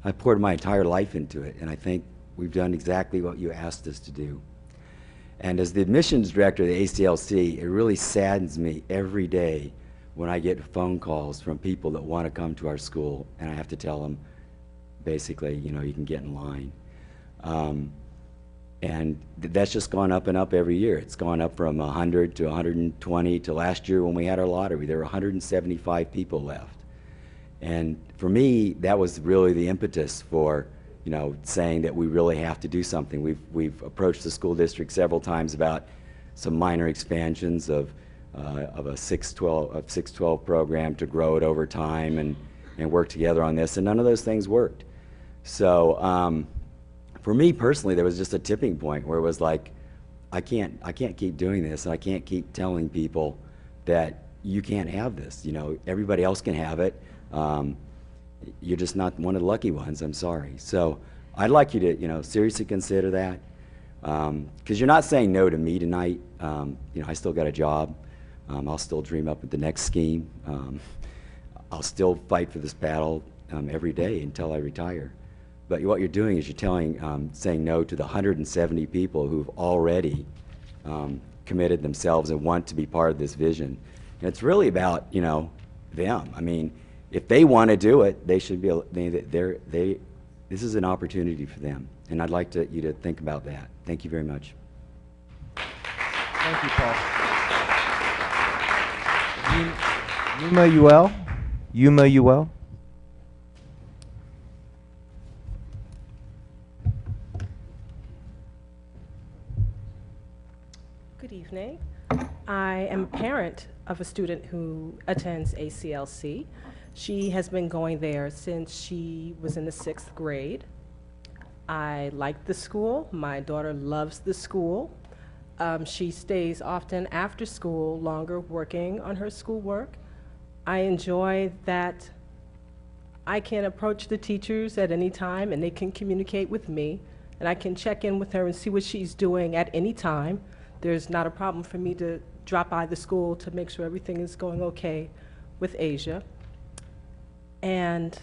I poured my entire life into it, and I think we've done exactly what you asked us to do. And as the admissions director of the ACLC, it really saddens me every day when I get phone calls from people that want to come to our school, and I have to tell them, basically, you can get in line. And that's just gone up and up every year. It's gone up from 100 to 120 to last year when we had our lottery. There were 175 people left. And for me, that was really the impetus for, you know, saying that we really have to do something. We've approached the school district several times about some minor expansions of a 612 program to grow it over time and work together on this, and none of those things worked. So for me personally, there was just a tipping point where it was like, I can't keep doing this, and I can't keep telling people that you can't have this. You know, everybody else can have it. You're just not one of the lucky ones. I'm sorry. So I'd like you to, you know, seriously consider that, because you're not saying no to me tonight. You know, I still got a job. I'll still dream up at the next scheme. I'll still fight for this battle every day until I retire. But what you're doing is you're saying no to the 170 people who've already committed themselves and want to be part of this vision. And it's really about, you know, them. I mean, if they want to do it, they should be able, this is an opportunity for them. And I'd like you to think about that. Thank you very much. Thank you, Paul. Yuma Uel. Good evening. I am a parent of a student who attends ACLC. She has been going there since she was in the 6th grade. I like the school. My daughter loves the school. She stays often after school longer working on her schoolwork. I enjoy that I can approach the teachers at any time and they can communicate with me, and I can check in with her and see what she's doing at any time. There's not a problem for me to drop by the school to make sure everything is going okay with Asia. And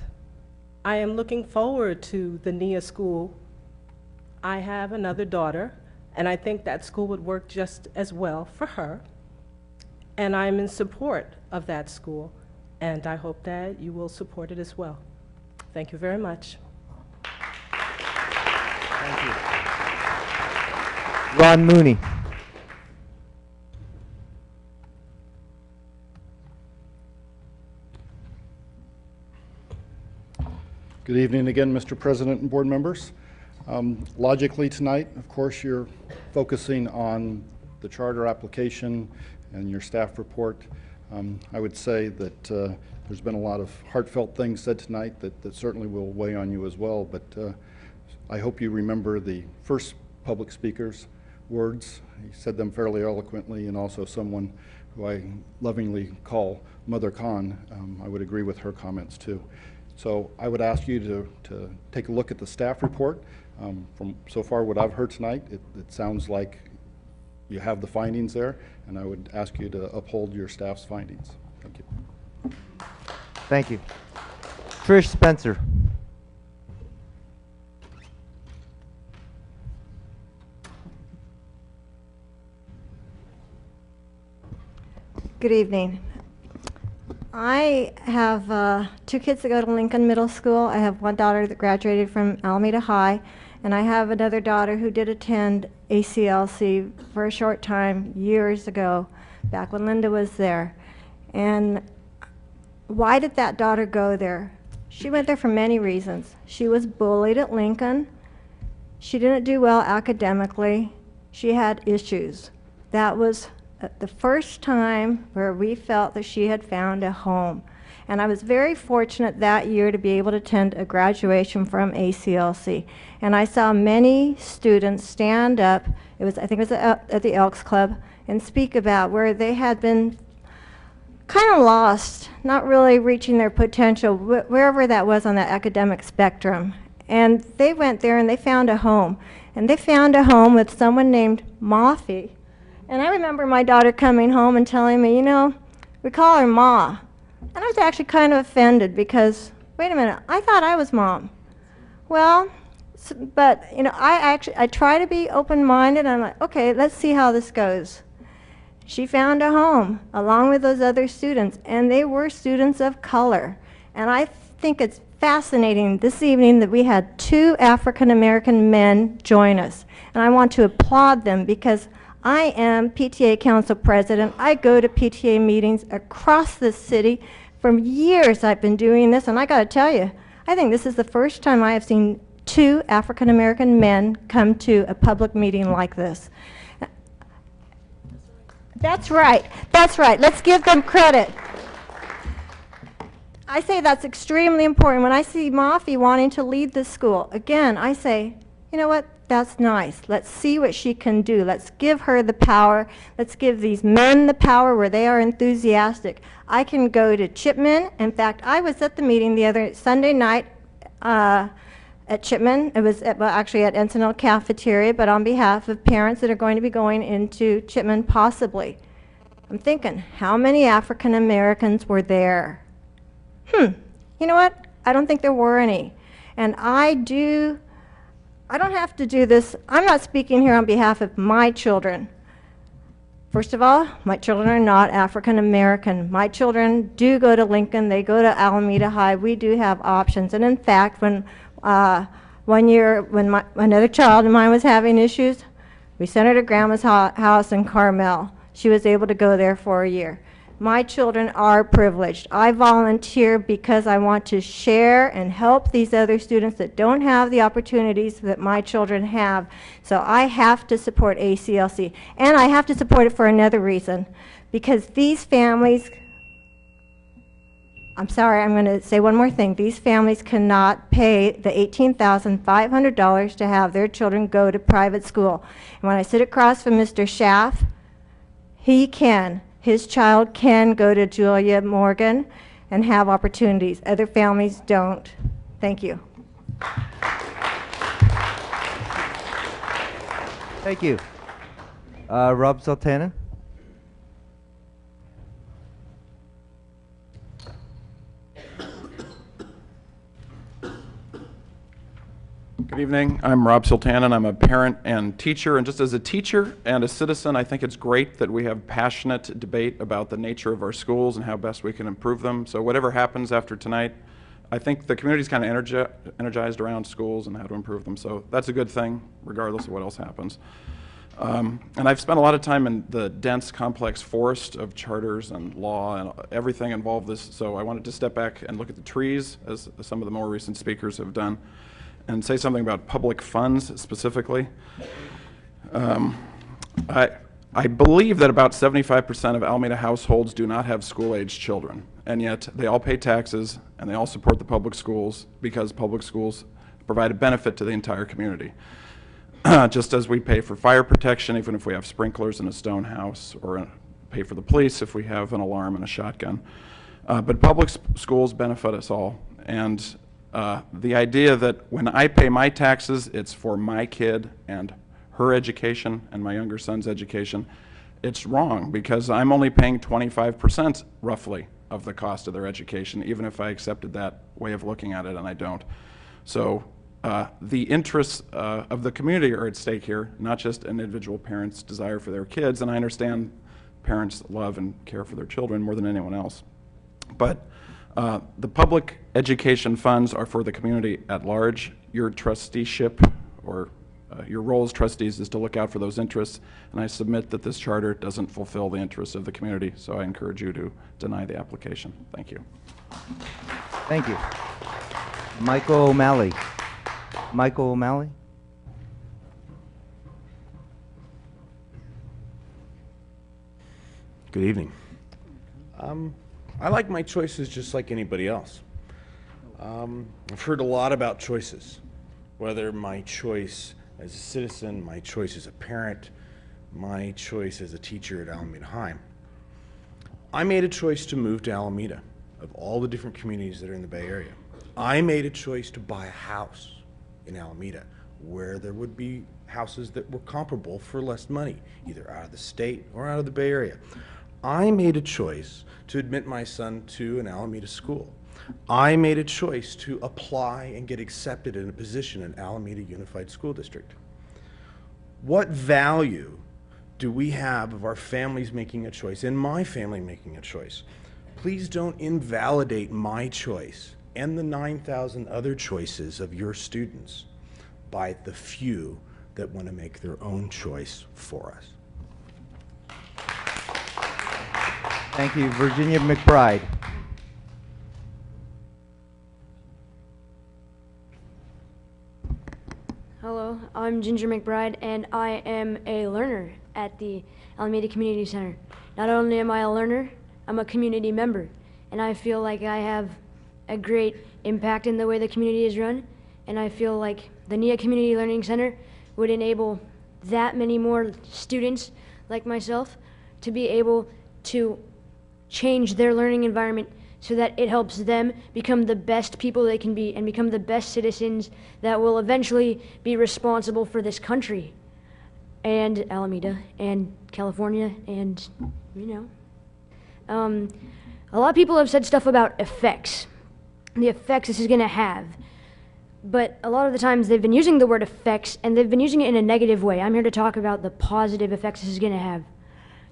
I am looking forward to the NIA school. I have another daughter, and I think that school would work just as well for her. And I'm in support of that school, and I hope that you will support it as well. Thank you very much. Thank you. Ron Mooney. Good evening again, Mr. President and board members. Logically tonight, of course, you're focusing on the charter application and your staff report. I would say that there's been a lot of heartfelt things said tonight that certainly will weigh on you as well, but I hope you remember the first public speaker's words. He said them fairly eloquently, and also someone who I lovingly call Mother Khan. I would agree with her comments too. So I would ask you to take a look at the staff report. From so far what I've heard tonight, it sounds like you have the findings there, and I would ask you to uphold your staff's findings. Thank you. Thank you. Trish Spencer. Good evening. I have 2 kids that go to Lincoln Middle School. I have one daughter that graduated from Alameda High, and I have another daughter who did attend ACLC for a short time years ago, back when Linda was there. And why did that daughter go there? She went there for many reasons. She was bullied at Lincoln. She didn't do well academically. She had issues. That was the first time where we felt that she had found a home. And I was very fortunate that year to be able to attend a graduation from ACLC. And I saw many students stand up, I think it was at the Elks Club, and speak about where they had been kind of lost, not really reaching their potential, wherever that was on that academic spectrum. And they went there and they found a home. And they found a home with someone named Mafi. And I remember my daughter coming home and telling me, you know, we call her Ma. And I was actually kind of offended because, wait a minute, I thought I was Mom. Well, but, you know, I try to be open-minded, and I'm like, okay, let's see how this goes. She found a home along with those other students, and they were students of color. And I think it's fascinating this evening that we had 2 African-American men join us. And I want to applaud them because I am PTA Council President. I go to PTA meetings across the city For years I've been doing this, and I got to tell you, I think this is the first time I have seen 2 African American men come to a public meeting like this. That's right. That's right. Let's give them credit. I say that's extremely important. When I see Mafi wanting to lead this school, again, I say, you know what? That's nice. Let's see what she can do. Let's give her the power. Let's give these men the power where they are enthusiastic. I can go to Chipman. In fact, I was at the meeting the other Sunday night at Chipman. It was actually at Encinal Cafeteria, but on behalf of parents that are going to be going into Chipman possibly. I'm thinking, how many African Americans were there? You know what? I don't think there were any. And I don't have to do this. I'm not speaking here on behalf of my children. First of all, my children are not African American. My children do go to Lincoln. They go to Alameda High. We do have options. And in fact, when one year, when another child of mine was having issues, we sent her to Grandma's house in Carmel. She was able to go there for a year. My children are privileged. I volunteer because I want to share and help these other students that don't have the opportunities that my children have. So I have to support ACLC. And I have to support it for another reason. Because these families, I'm sorry, I'm going to say one more thing. These families cannot pay the $18,500 to have their children go to private school. And when I sit across from Mr. Schaff, he can. His child can go to Julia Morgan and have opportunities. Other families don't. Thank you. Thank you. Rob Sultana? Good evening. I'm Rob Sultana, and I'm a parent and teacher. And just as a teacher and a citizen, I think it's great that we have passionate debate about the nature of our schools and how best we can improve them. So whatever happens after tonight, I think the community's kind of energized around schools and how to improve them. So that's a good thing, regardless of what else happens. And I've spent a lot of time in the dense, complex forest of charters and law and everything involved this. So I wanted to step back and look at the trees, as some of the more recent speakers have done, and say something about public funds specifically. I believe that about 75% of Alameda households do not have school-aged children, and yet they all pay taxes and they all support the public schools because public schools provide a benefit to the entire community. Just as we pay for fire protection even if we have sprinklers in a stone house, or pay for the police if we have an alarm and a shotgun. But public schools benefit us all, and the idea that when I pay my taxes, it's for my kid and her education and my younger son's education, it's wrong, because I'm only paying 25% roughly of the cost of their education, even if I accepted that way of looking at it, and I don't. So the interests of the community are at stake here, not just an individual parent's desire for their kids, and I understand parents love and care for their children more than anyone else. But the public education funds are for the community at large. Your trusteeship, or your role as trustees, is to look out for those interests, and I submit that this charter doesn't fulfill the interests of the community, so I encourage you to deny the application. Thank you. Thank you. Michael O'Malley. Michael O'Malley? Good evening. I like my choices just like anybody else. I've heard a lot about choices, whether my choice as a citizen, my choice as a parent, my choice as a teacher at Alameda High. I made a choice to move to Alameda, of all the different communities that are in the Bay Area. I made a choice to buy a house in Alameda where there would be houses that were comparable for less money, either out of the state or out of the Bay Area. I made a choice to admit my son to an Alameda school. I made a choice to apply and get accepted in a position in Alameda Unified School District. What value do we have of our families making a choice, and my family making a choice? Please don't invalidate my choice and the 9,000 other choices of your students by the few that want to make their own choice for us. Thank you. Virginia McBride. Hello, I'm Ginger McBride, and I am a learner at the Alameda Community Center. Not only am I a learner, I'm a community member, and I feel like I have a great impact in the way the community is run, and I feel like the NIA Community Learning Center would enable that many more students like myself to be able to change their learning environment so that it helps them become the best people they can be and become the best citizens that will eventually be responsible for this country and Alameda and California and, you know. A lot of people have said stuff about effects, the effects this is going to have. But a lot of the times they've been using the word effects and they've been using it in a negative way. I'm here to talk about the positive effects this is going to have.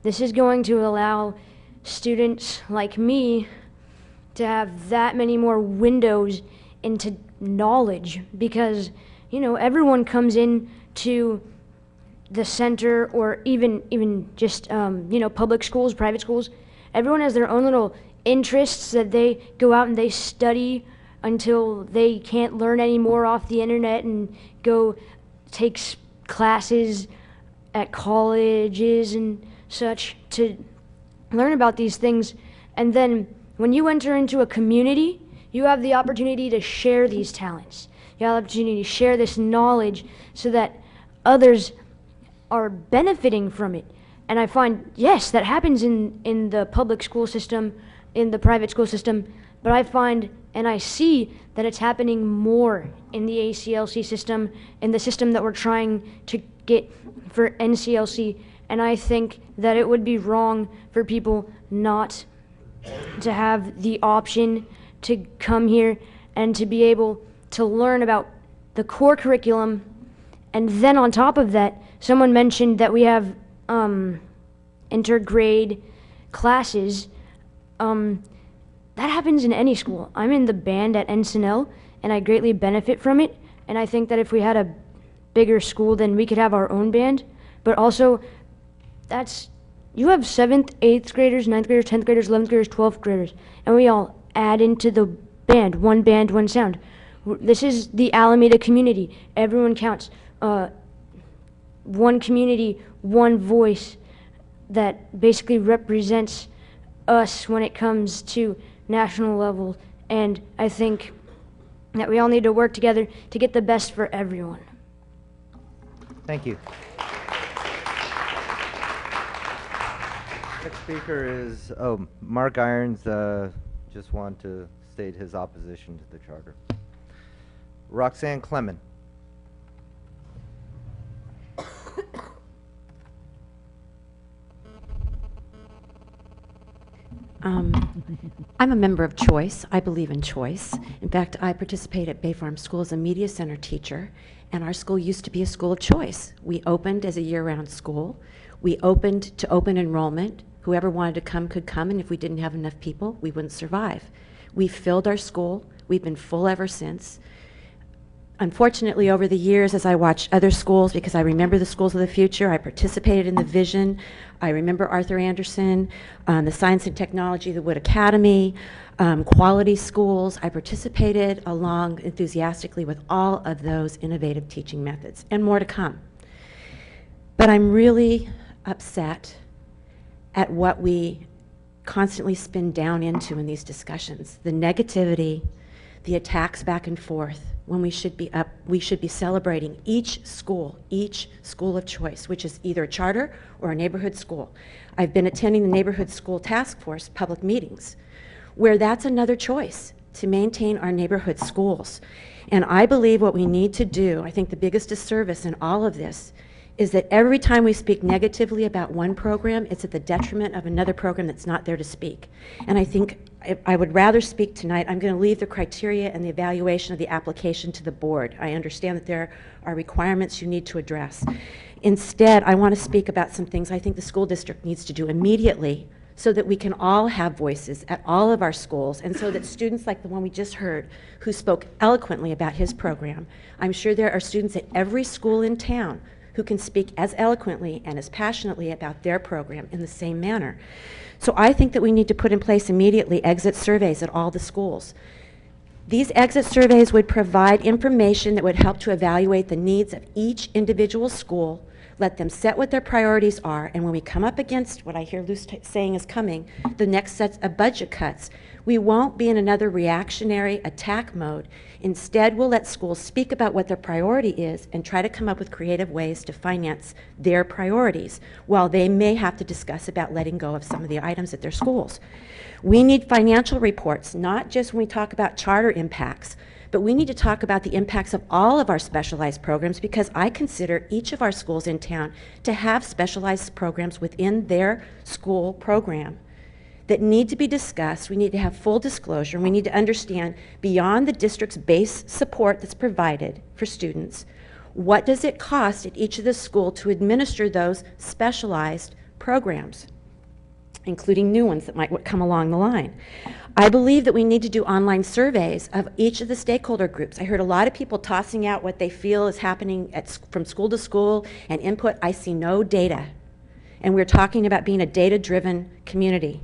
This is going to allow students like me to have that many more windows into knowledge because, you know, everyone comes in to the center or even just, you know, public schools, private schools. Everyone has their own little interests that they go out and they study until they can't learn anymore off the internet and go take classes at colleges and such to learn about these things. And then when you enter into a community, you have the opportunity to share these talents. You have the opportunity to share this knowledge so that others are benefiting from it. And I find, yes, that happens in the public school system, in the private school system, but I find and I see that it's happening more in the ACLC system, in the system that we're trying to get for NCLC. And I think that it would be wrong for people not to have the option to come here and to be able to learn about the core curriculum. And then on top of that, someone mentioned that we have intergrade classes. That happens in any school. I'm in the band at NCNL, and I greatly benefit from it. And I think that if we had a bigger school, then we could have our own band. But also, you have 7th, 8th graders, 9th graders, 10th graders, 11th graders, 12th graders, and we all add into the band, one sound. This is the Alameda community. Everyone counts. One community, one voice that basically represents us when it comes to national level. And I think that we all need to work together to get the best for everyone. Thank you. Next speaker is, Mark Irons, just want to state his opposition to the charter. Roxanne Clement. I'm a member of Choice. I believe in choice. In fact, I participate at Bay Farm School as a media center teacher, and our school used to be a school of choice. We opened as a year-round school. We opened to open enrollment. Whoever wanted to come could come, and if we didn't have enough people, we wouldn't survive. We filled our school. We've been full ever since. Unfortunately, over the years, as I watched other schools, because I remember the schools of the future, I participated in the vision. I remember Arthur Anderson, the Science and Technology, the Wood Academy, quality schools. I participated along enthusiastically with all of those innovative teaching methods, and more to come. But I'm really upset at what we constantly spin down into in these discussions. The negativity, the attacks back and forth, when we should be celebrating each school of choice, which is either a charter or a neighborhood school. I've been attending the neighborhood school task force public meetings, where that's another choice, to maintain our neighborhood schools. And I believe what we need to do, I think the biggest disservice in all of this, is that every time we speak negatively about one program, it's at the detriment of another program that's not there to speak. And I think I would rather speak tonight. I'm going to leave the criteria and the evaluation of the application to the board. I understand that there are requirements you need to address. Instead, I want to speak about some things I think the school district needs to do immediately so that we can all have voices at all of our schools, and so that students like the one we just heard, who spoke eloquently about his program, I'm sure there are students at every school in town who can speak as eloquently and as passionately about their program in the same manner. So I think that we need to put in place immediately exit surveys at all the schools. These exit surveys would provide information that would help to evaluate the needs of each individual school, let them set what their priorities are, and when we come up against what I hear Lou saying is coming, the next set of budget cuts, we won't be in another reactionary attack mode. Instead, we'll let schools speak about what their priority is and try to come up with creative ways to finance their priorities, while they may have to discuss about letting go of some of the items at their schools. We need financial reports, not just when we talk about charter impacts, but we need to talk about the impacts of all of our specialized programs, because I consider each of our schools in town to have specialized programs within their school program that need to be discussed. We need to have full disclosure, and we need to understand, beyond the district's base support that's provided for students, what does it cost at each of the schools to administer those specialized programs, including new ones that might come along the line. I believe that we need to do online surveys of each of the stakeholder groups. I heard a lot of people tossing out what they feel is happening from school to school and input. I see no data. And we're talking about being a data-driven community.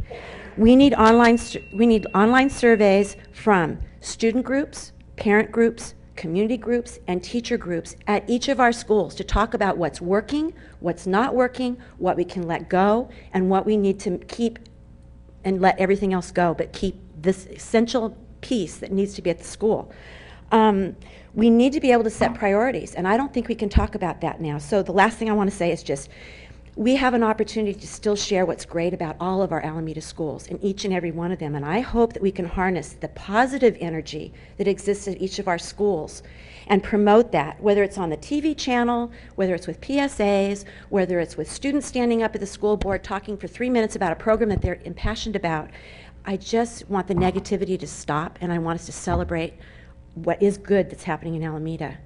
We need online surveys from student groups, parent groups, community groups, and teacher groups at each of our schools to talk about what's working, what's not working, what we can let go, and what we need to keep and let everything else go, but keep this essential piece that needs to be at the school. We need to be able to set priorities, and I don't think we can talk about that now. So the last thing I want to say is just, we have an opportunity to still share what's great about all of our Alameda schools, and each and every one of them, and I hope that we can harness the positive energy that exists at each of our schools and promote that, whether it's on the TV channel, whether it's with PSAs, whether it's with students standing up at the school board talking for 3 minutes about a program that they're impassioned about. I just want the negativity to stop, and I want us to celebrate what is good that's happening in Alameda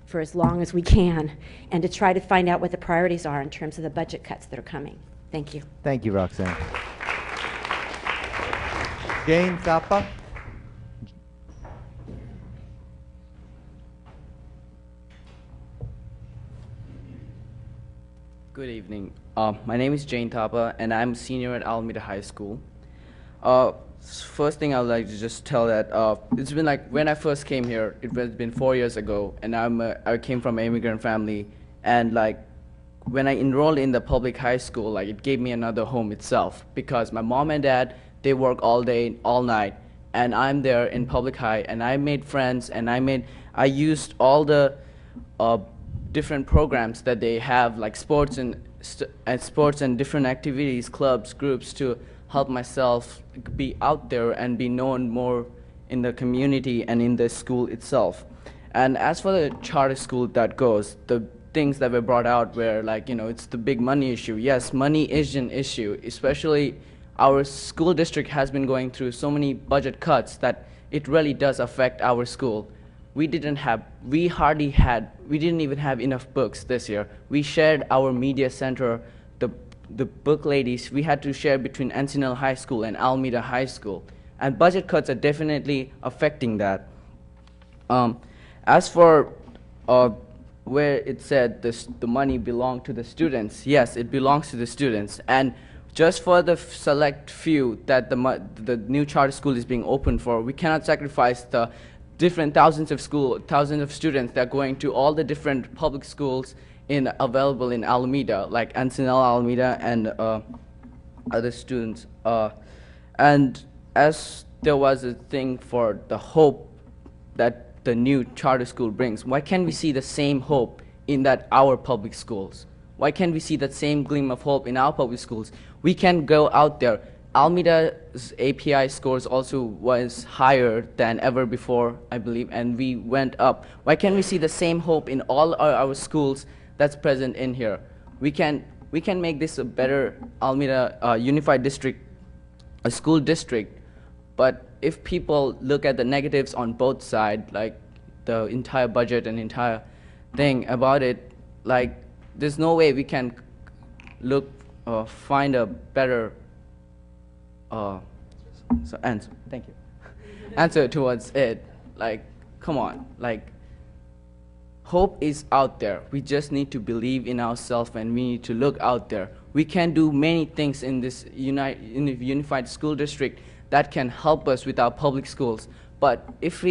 for as long as we can, and to try to find out what the priorities are in terms of the budget cuts that are coming. Thank you. Thank you, Roxanne. Jane Zappa. Good evening. My name is Jane Thapa, and I'm a senior at Alameda High School. First thing I would like to just tell that it's been like when I first came here, it has been 4 years ago, and I came from an immigrant family, and like when I enrolled in the public high school, like it gave me another home itself, because my mom and dad, they work all day, all night, and I'm there in public high, and I made friends, and I used all the different programs that they have, like sports and different activities, clubs, groups, to help myself be out there and be known more in the community and in the school itself. And as for the charter school that goes, the things that were brought out were like, you know, it's the big money issue. Yes, money is an issue, especially our school district has been going through so many budget cuts that it really does affect our school. We didn't even have enough books this year. We shared our media center, the book ladies, we had to share between Encinitas High School and Alameda High School. And budget cuts are definitely affecting that. As for where it said the money belonged to the students, yes, it belongs to the students. And just for the select few that the new charter school is being opened for, we cannot sacrifice the different thousands of students that are going to all the different public schools available in Alameda, like Encinitas, Alameda, and other students. And as there was a thing for the hope that the new charter school brings, why can't we see the same hope in our public schools? Why can't we see that same gleam of hope in our public schools? We can go out there. Alameda's API scores also was higher than ever before, I believe, and we went up. Why can't we see the same hope in all our schools that's present in here? We can make this a better Alameda Unified District, a school district, but if people look at the negatives on both sides, like the entire budget and entire thing about it, like there's no way we can find a better answer towards it. Like, come on, like, hope is out there. We just need to believe in ourselves, and we need to look out there. We can do many things in this unified school district that can help us with our public schools, But if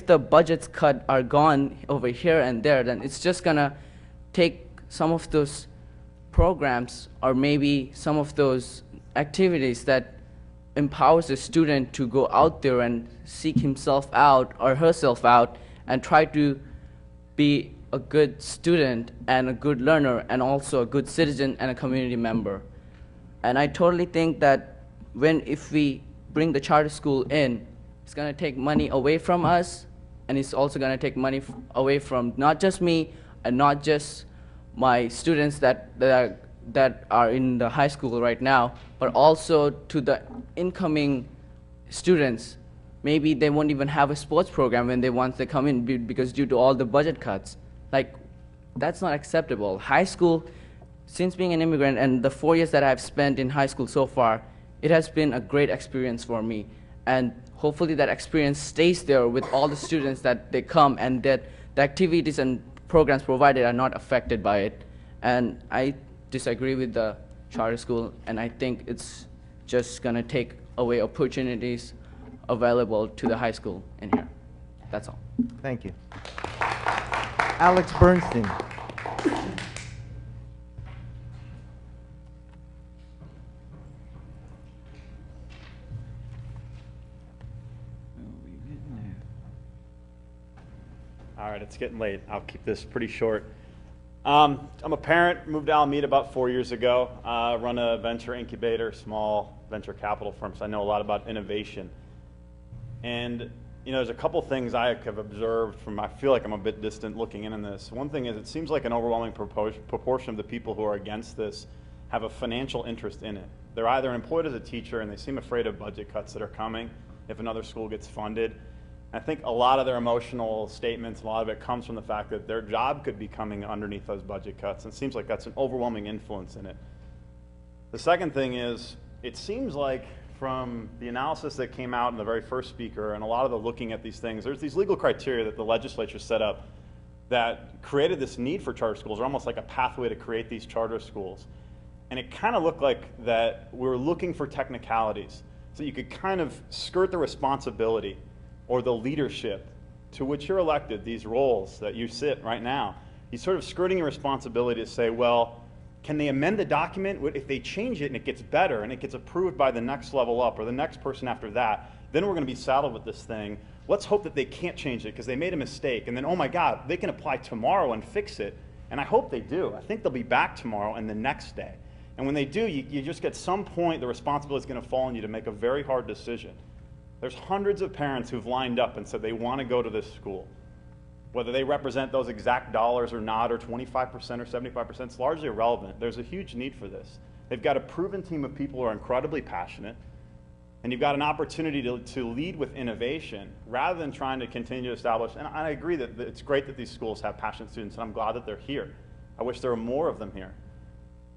the budgets cut are gone over here and there, then it's just gonna take some of those programs or maybe some of those activities that empowers the student to go out there and seek himself out or herself out and try to be a good student and a good learner and also a good citizen and a community member. And I totally think that if we bring the charter school in, it's going to take money away from us, and it's also going to take money away from not just me and not just my students that are in the high school right now, but also to the incoming students. Maybe they won't even have a sports program once they come in because due to all the budget cuts. Like, that's not acceptable. High school, since being an immigrant and the 4 years that I've spent in high school so far, it has been a great experience for me. And hopefully that experience stays there with all the students that they come, and that the activities and programs provided are not affected by it. And I disagree with the charter school, and I think it's just going to take away opportunities available to the high school in here. That's all. Thank you. Alex Bernstein. All right, it's getting late. I'll keep this pretty short. I'm a parent, moved to Alameda about 4 years ago. Run a venture incubator, small venture capital firm, so I know a lot about innovation. And you know, there's a couple things I have observed from, I feel like I'm a bit distant looking in on this. One thing is, it seems like an overwhelming proportion of the people who are against this have a financial interest in it. They're either employed as a teacher and they seem afraid of budget cuts that are coming if another school gets funded. I think a lot of their emotional statements, a lot of it comes from the fact that their job could be coming underneath those budget cuts, and it seems like that's an overwhelming influence in it. The second thing is, it seems like from the analysis that came out in the very first speaker and a lot of the looking at these things, there's these legal criteria that the legislature set up that created this need for charter schools, or almost like a pathway to create these charter schools. And it kind of looked like that we were looking for technicalities, so you could kind of skirt the responsibility or the leadership to which you're elected, these roles that you sit right now. You're sort of skirting your responsibility to say, well, can they amend the document? If they change it and it gets better and it gets approved by the next level up or the next person after that, then we're going to be saddled with this thing. Let's hope that they can't change it because they made a mistake. And then, oh my God, they can apply tomorrow and fix it. And I hope they do. I think they'll be back tomorrow and the next day. And when they do, you just at some point, the responsibility is going to fall on you to make a very hard decision. There's hundreds of parents who've lined up and said they want to go to this school. Whether they represent those exact dollars or not, or 25% or 75%, it's largely irrelevant. There's a huge need for this. They've got a proven team of people who are incredibly passionate, and you've got an opportunity to lead with innovation rather than trying to continue to establish, and I agree that it's great that these schools have passionate students, and I'm glad that they're here. I wish there were more of them here.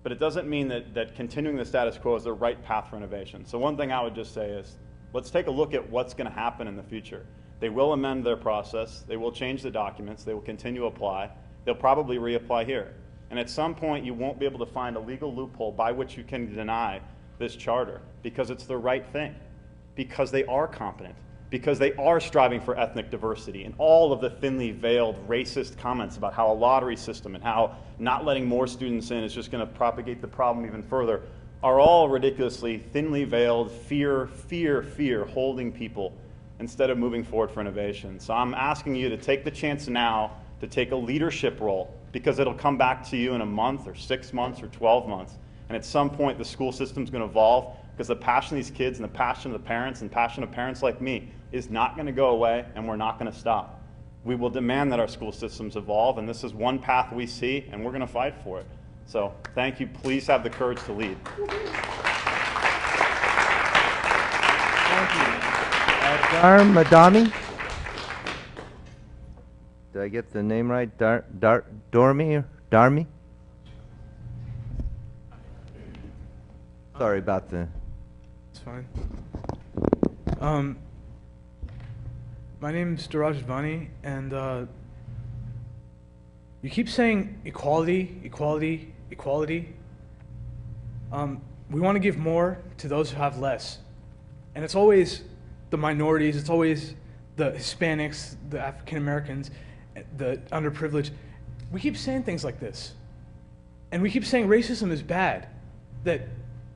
But it doesn't mean that continuing the status quo is the right path for innovation. So one thing I would just say is, let's take a look at what's going to happen in the future. They will amend their process. They will change the documents. They will continue to apply. They'll probably reapply here. And at some point, you won't be able to find a legal loophole by which you can deny this charter because it's the right thing, because they are competent, because they are striving for ethnic diversity, and all of the thinly veiled racist comments about how a lottery system and how not letting more students in is just going to propagate the problem even further are all ridiculously thinly veiled fear holding people instead of moving forward for innovation. So I'm asking you to take the chance now to take a leadership role, because it'll come back to you in a month or 6 months or 12 months. And at some point, the school system's going to evolve, because the passion of these kids and the passion of the parents and passion of parents like me is not going to go away, and we're not going to stop. We will demand that our school systems evolve, and this is one path we see, and we're going to fight for it. So thank you. Please have the courage to lead. Thank you. Madami? Did I get the name right? Dormi? Darmi? Sorry about the... It's fine. My name is Daraj Vani, and you keep saying equality, equality, equality. We want to give more to those who have less. And it's always the minorities, it's always the Hispanics, the African Americans, the underprivileged. We keep saying things like this. And we keep saying racism is bad. That,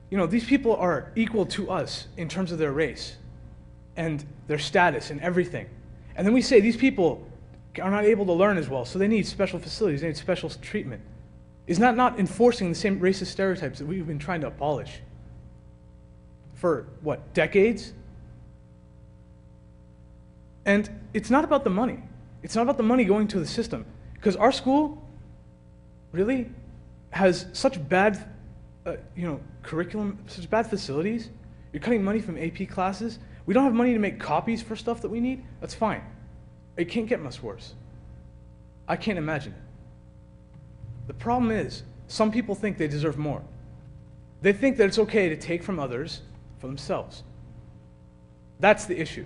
these people are equal to us in terms of their race and their status and everything. And then we say these people are not able to learn as well, so they need special facilities, they need special treatment. Is that not enforcing the same racist stereotypes that we've been trying to abolish for, what, decades? And it's not about the money. It's not about the money going to the system. Because our school really has such bad, curriculum, such bad facilities. You're cutting money from AP classes. We don't have money to make copies for stuff that we need. That's fine. It can't get much worse. I can't imagine it. The problem is, some people think they deserve more. They think that it's okay to take from others for themselves. That's the issue,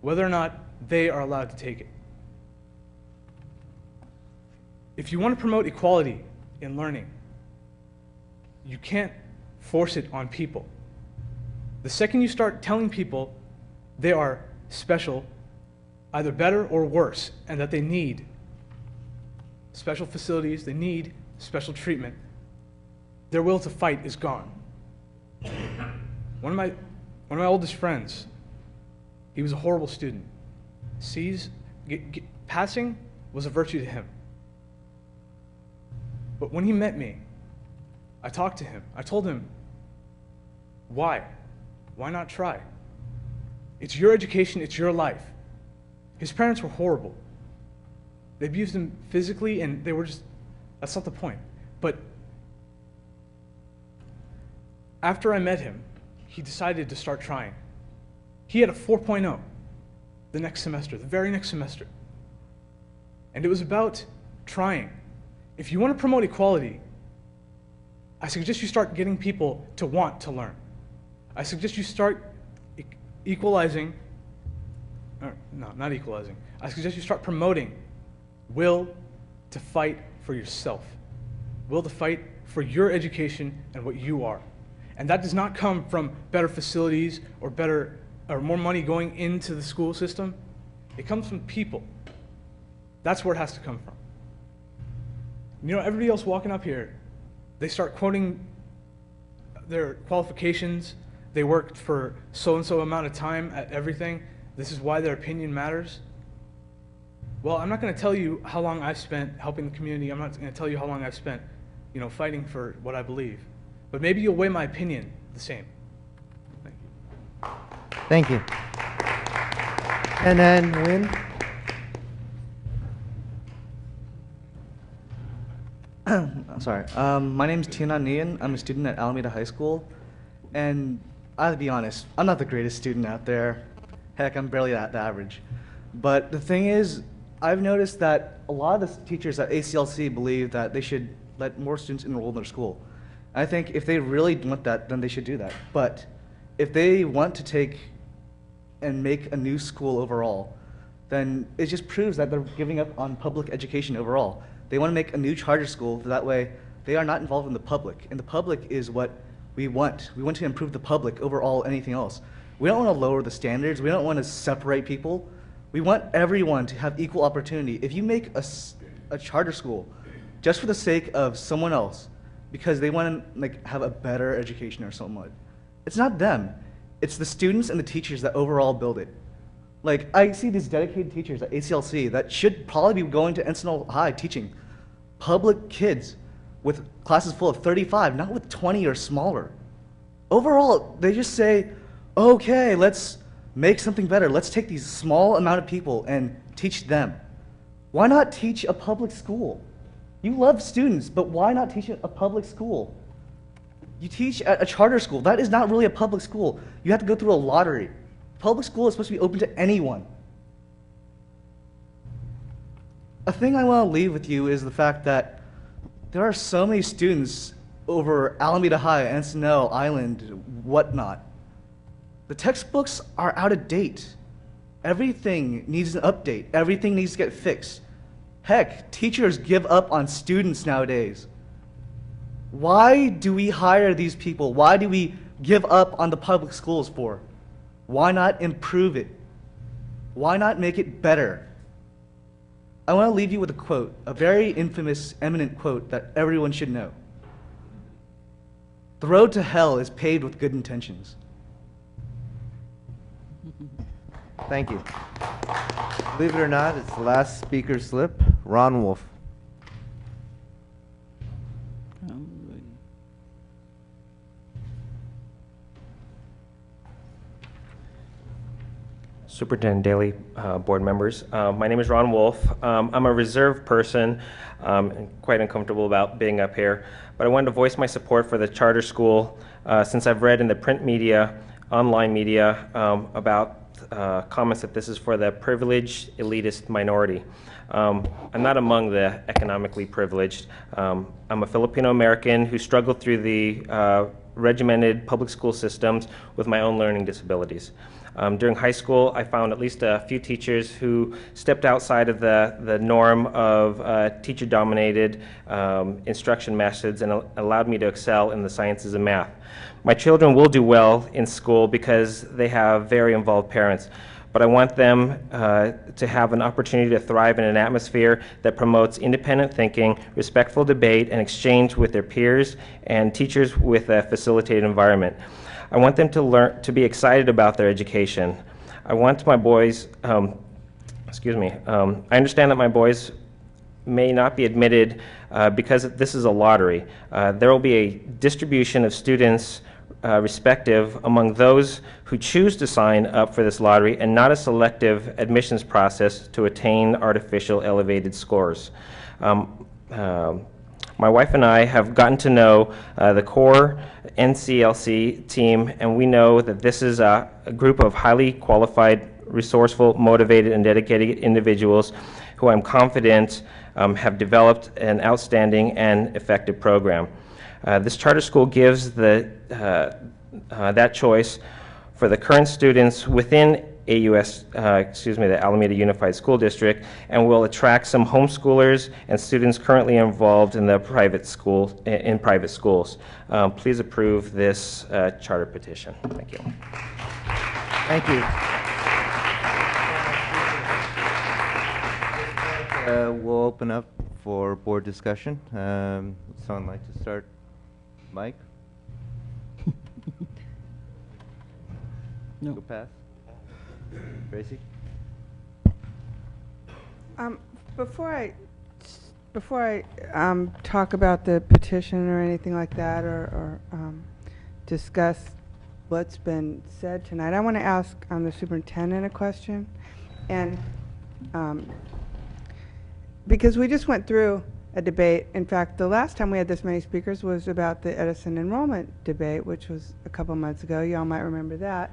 whether or not they are allowed to take it. If you want to promote equality in learning, you can't force it on people. The second you start telling people they are special, either better or worse, and that they need special facilities, they need special treatment, their will to fight is gone. One of my oldest friends, he was a horrible student. Passing was a virtue to him. But when he met me, I talked to him. I told him, why? Why not try? It's your education, it's your life. His parents were horrible. They abused him physically, and they were just, that's not the point. But after I met him, he decided to start trying. He had a 4.0 the next semester, the very next semester. And it was about trying. If you want to promote equality, I suggest you start getting people to want to learn. I suggest you start equalizing, no, not equalizing. I suggest you start promoting will to fight for yourself, will to fight for your education and what you are. And that does not come from better facilities or more money going into the school system. It comes from people. That's where it has to come from. Everybody else walking up here, they start quoting their qualifications. They worked for so-and-so amount of time at everything. This is why their opinion matters. Well, I'm not going to tell you how long I've spent helping the community. I'm not going to tell you how long I've spent, fighting for what I believe. But maybe you'll weigh my opinion the same. Thank you. And then Win. Sorry. My name's Tina Nian. I'm a student at Alameda High School. And I'll be honest, I'm not the greatest student out there. Heck, I'm barely that average. But the thing is, I've noticed that a lot of the teachers at ACLC believe that they should let more students enroll in their school. I think if they really want that, then they should do that. But if they want to take and make a new school overall, then it just proves that they're giving up on public education overall. They want to make a new charter school, so that way they are not involved in the public. And the public is what we want. We want to improve the public over anything else. We don't want to lower the standards. We don't want to separate people. We want everyone to have equal opportunity. If you make a charter school just for the sake of someone else, because they want to have a better education or something, it's not them. It's the students and the teachers that overall build it. I see these dedicated teachers at ACLC that should probably be going to Encinal High teaching public kids with classes full of 35, not with 20 or smaller. Overall, they just say, okay, let's make something better. Let's take these small amount of people and teach them. Why not teach a public school? You love students, but why not teach a public school? You teach at a charter school. That is not really a public school. You have to go through a lottery. Public school is supposed to be open to anyone. A thing I want to leave with you is the fact that there are so many students over Alameda High, Encinal, Island, whatnot. The textbooks are out of date. Everything needs an update. Everything needs to get fixed. Heck, teachers give up on students nowadays. Why do we hire these people? Why do we give up on the public schools for? Why not improve it? Why not make it better? I want to leave you with a quote, a very infamous, eminent quote that everyone should know. The road to hell is paved with good intentions. Thank you. Believe it or not, it's the last speaker slip. Ron Wolf. Superintendent Daly, board members. My name is Ron Wolf. I'm a reserved person and quite uncomfortable about being up here, but I wanted to voice my support for the charter school since I've read in the print media, online media, about comments that this is for the privileged, elitist minority. I'm not among the economically privileged. I'm a Filipino American who struggled through the regimented public school systems with my own learning disabilities. During high school, I found at least a few teachers who stepped outside of the norm of teacher-dominated instruction methods and allowed me to excel in the sciences and math. My children will do well in school because they have very involved parents, but I want them to have an opportunity to thrive in an atmosphere that promotes independent thinking, respectful debate, and exchange with their peers and teachers with a facilitated environment. I want them to learn to be excited about their education. I want my boys, I understand that my boys may not be admitted because this is a lottery. There will be a distribution of students respective among those who choose to sign up for this lottery and not a selective admissions process to attain artificial elevated scores. My wife and I have gotten to know the core NCLC team, and we know that this is a group of highly qualified, resourceful, motivated, and dedicated individuals who I'm confident have developed an outstanding and effective program. This charter school gives that choice for the current students within the Alameda Unified School District, and will attract some homeschoolers and students currently involved in the private schools. Please approve this charter petition. Thank you. Thank you. We'll open up for board discussion. Would someone like to start? Mike? No. Go pass. Tracy? Before I talk about the petition or anything like that, or discuss what's been said tonight, I want to ask the superintendent a question, and because we just went through a debate. In fact, the last time we had this many speakers was about the Edison enrollment debate, which was a couple months ago. You all might remember that.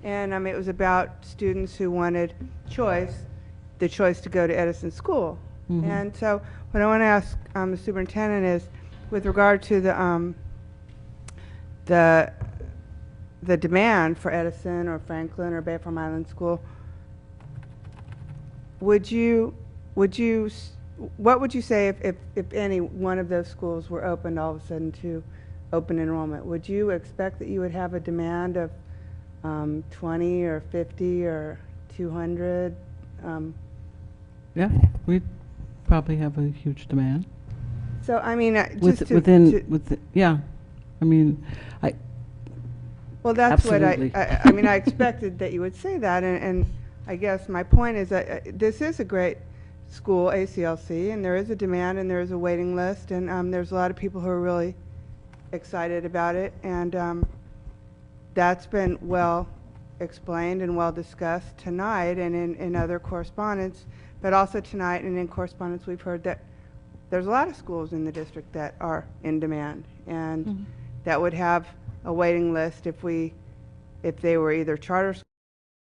And it was about students who wanted the choice to go to Edison School. Mm-hmm. And so what I want to ask the superintendent is, with regard to the demand for Edison or Franklin or Bayfront Island School, what would you say if any one of those schools were opened all of a sudden to open enrollment? Would you expect that you would have a demand of 20 or 50 or 200? Yeah, we'd probably have a huge demand. So I mean, yeah, I mean, well, that's absolutely. what I mean. I expected that you would say that, and I guess my point is that this is a great school, ACLC, and there is a demand and there is a waiting list, and there's a lot of people who are really excited about it, and that's been well explained and well discussed tonight and in other correspondence, but also tonight and in correspondence we've heard that there's a lot of schools in the district that are in demand, and that would have a waiting list if they were either charter schools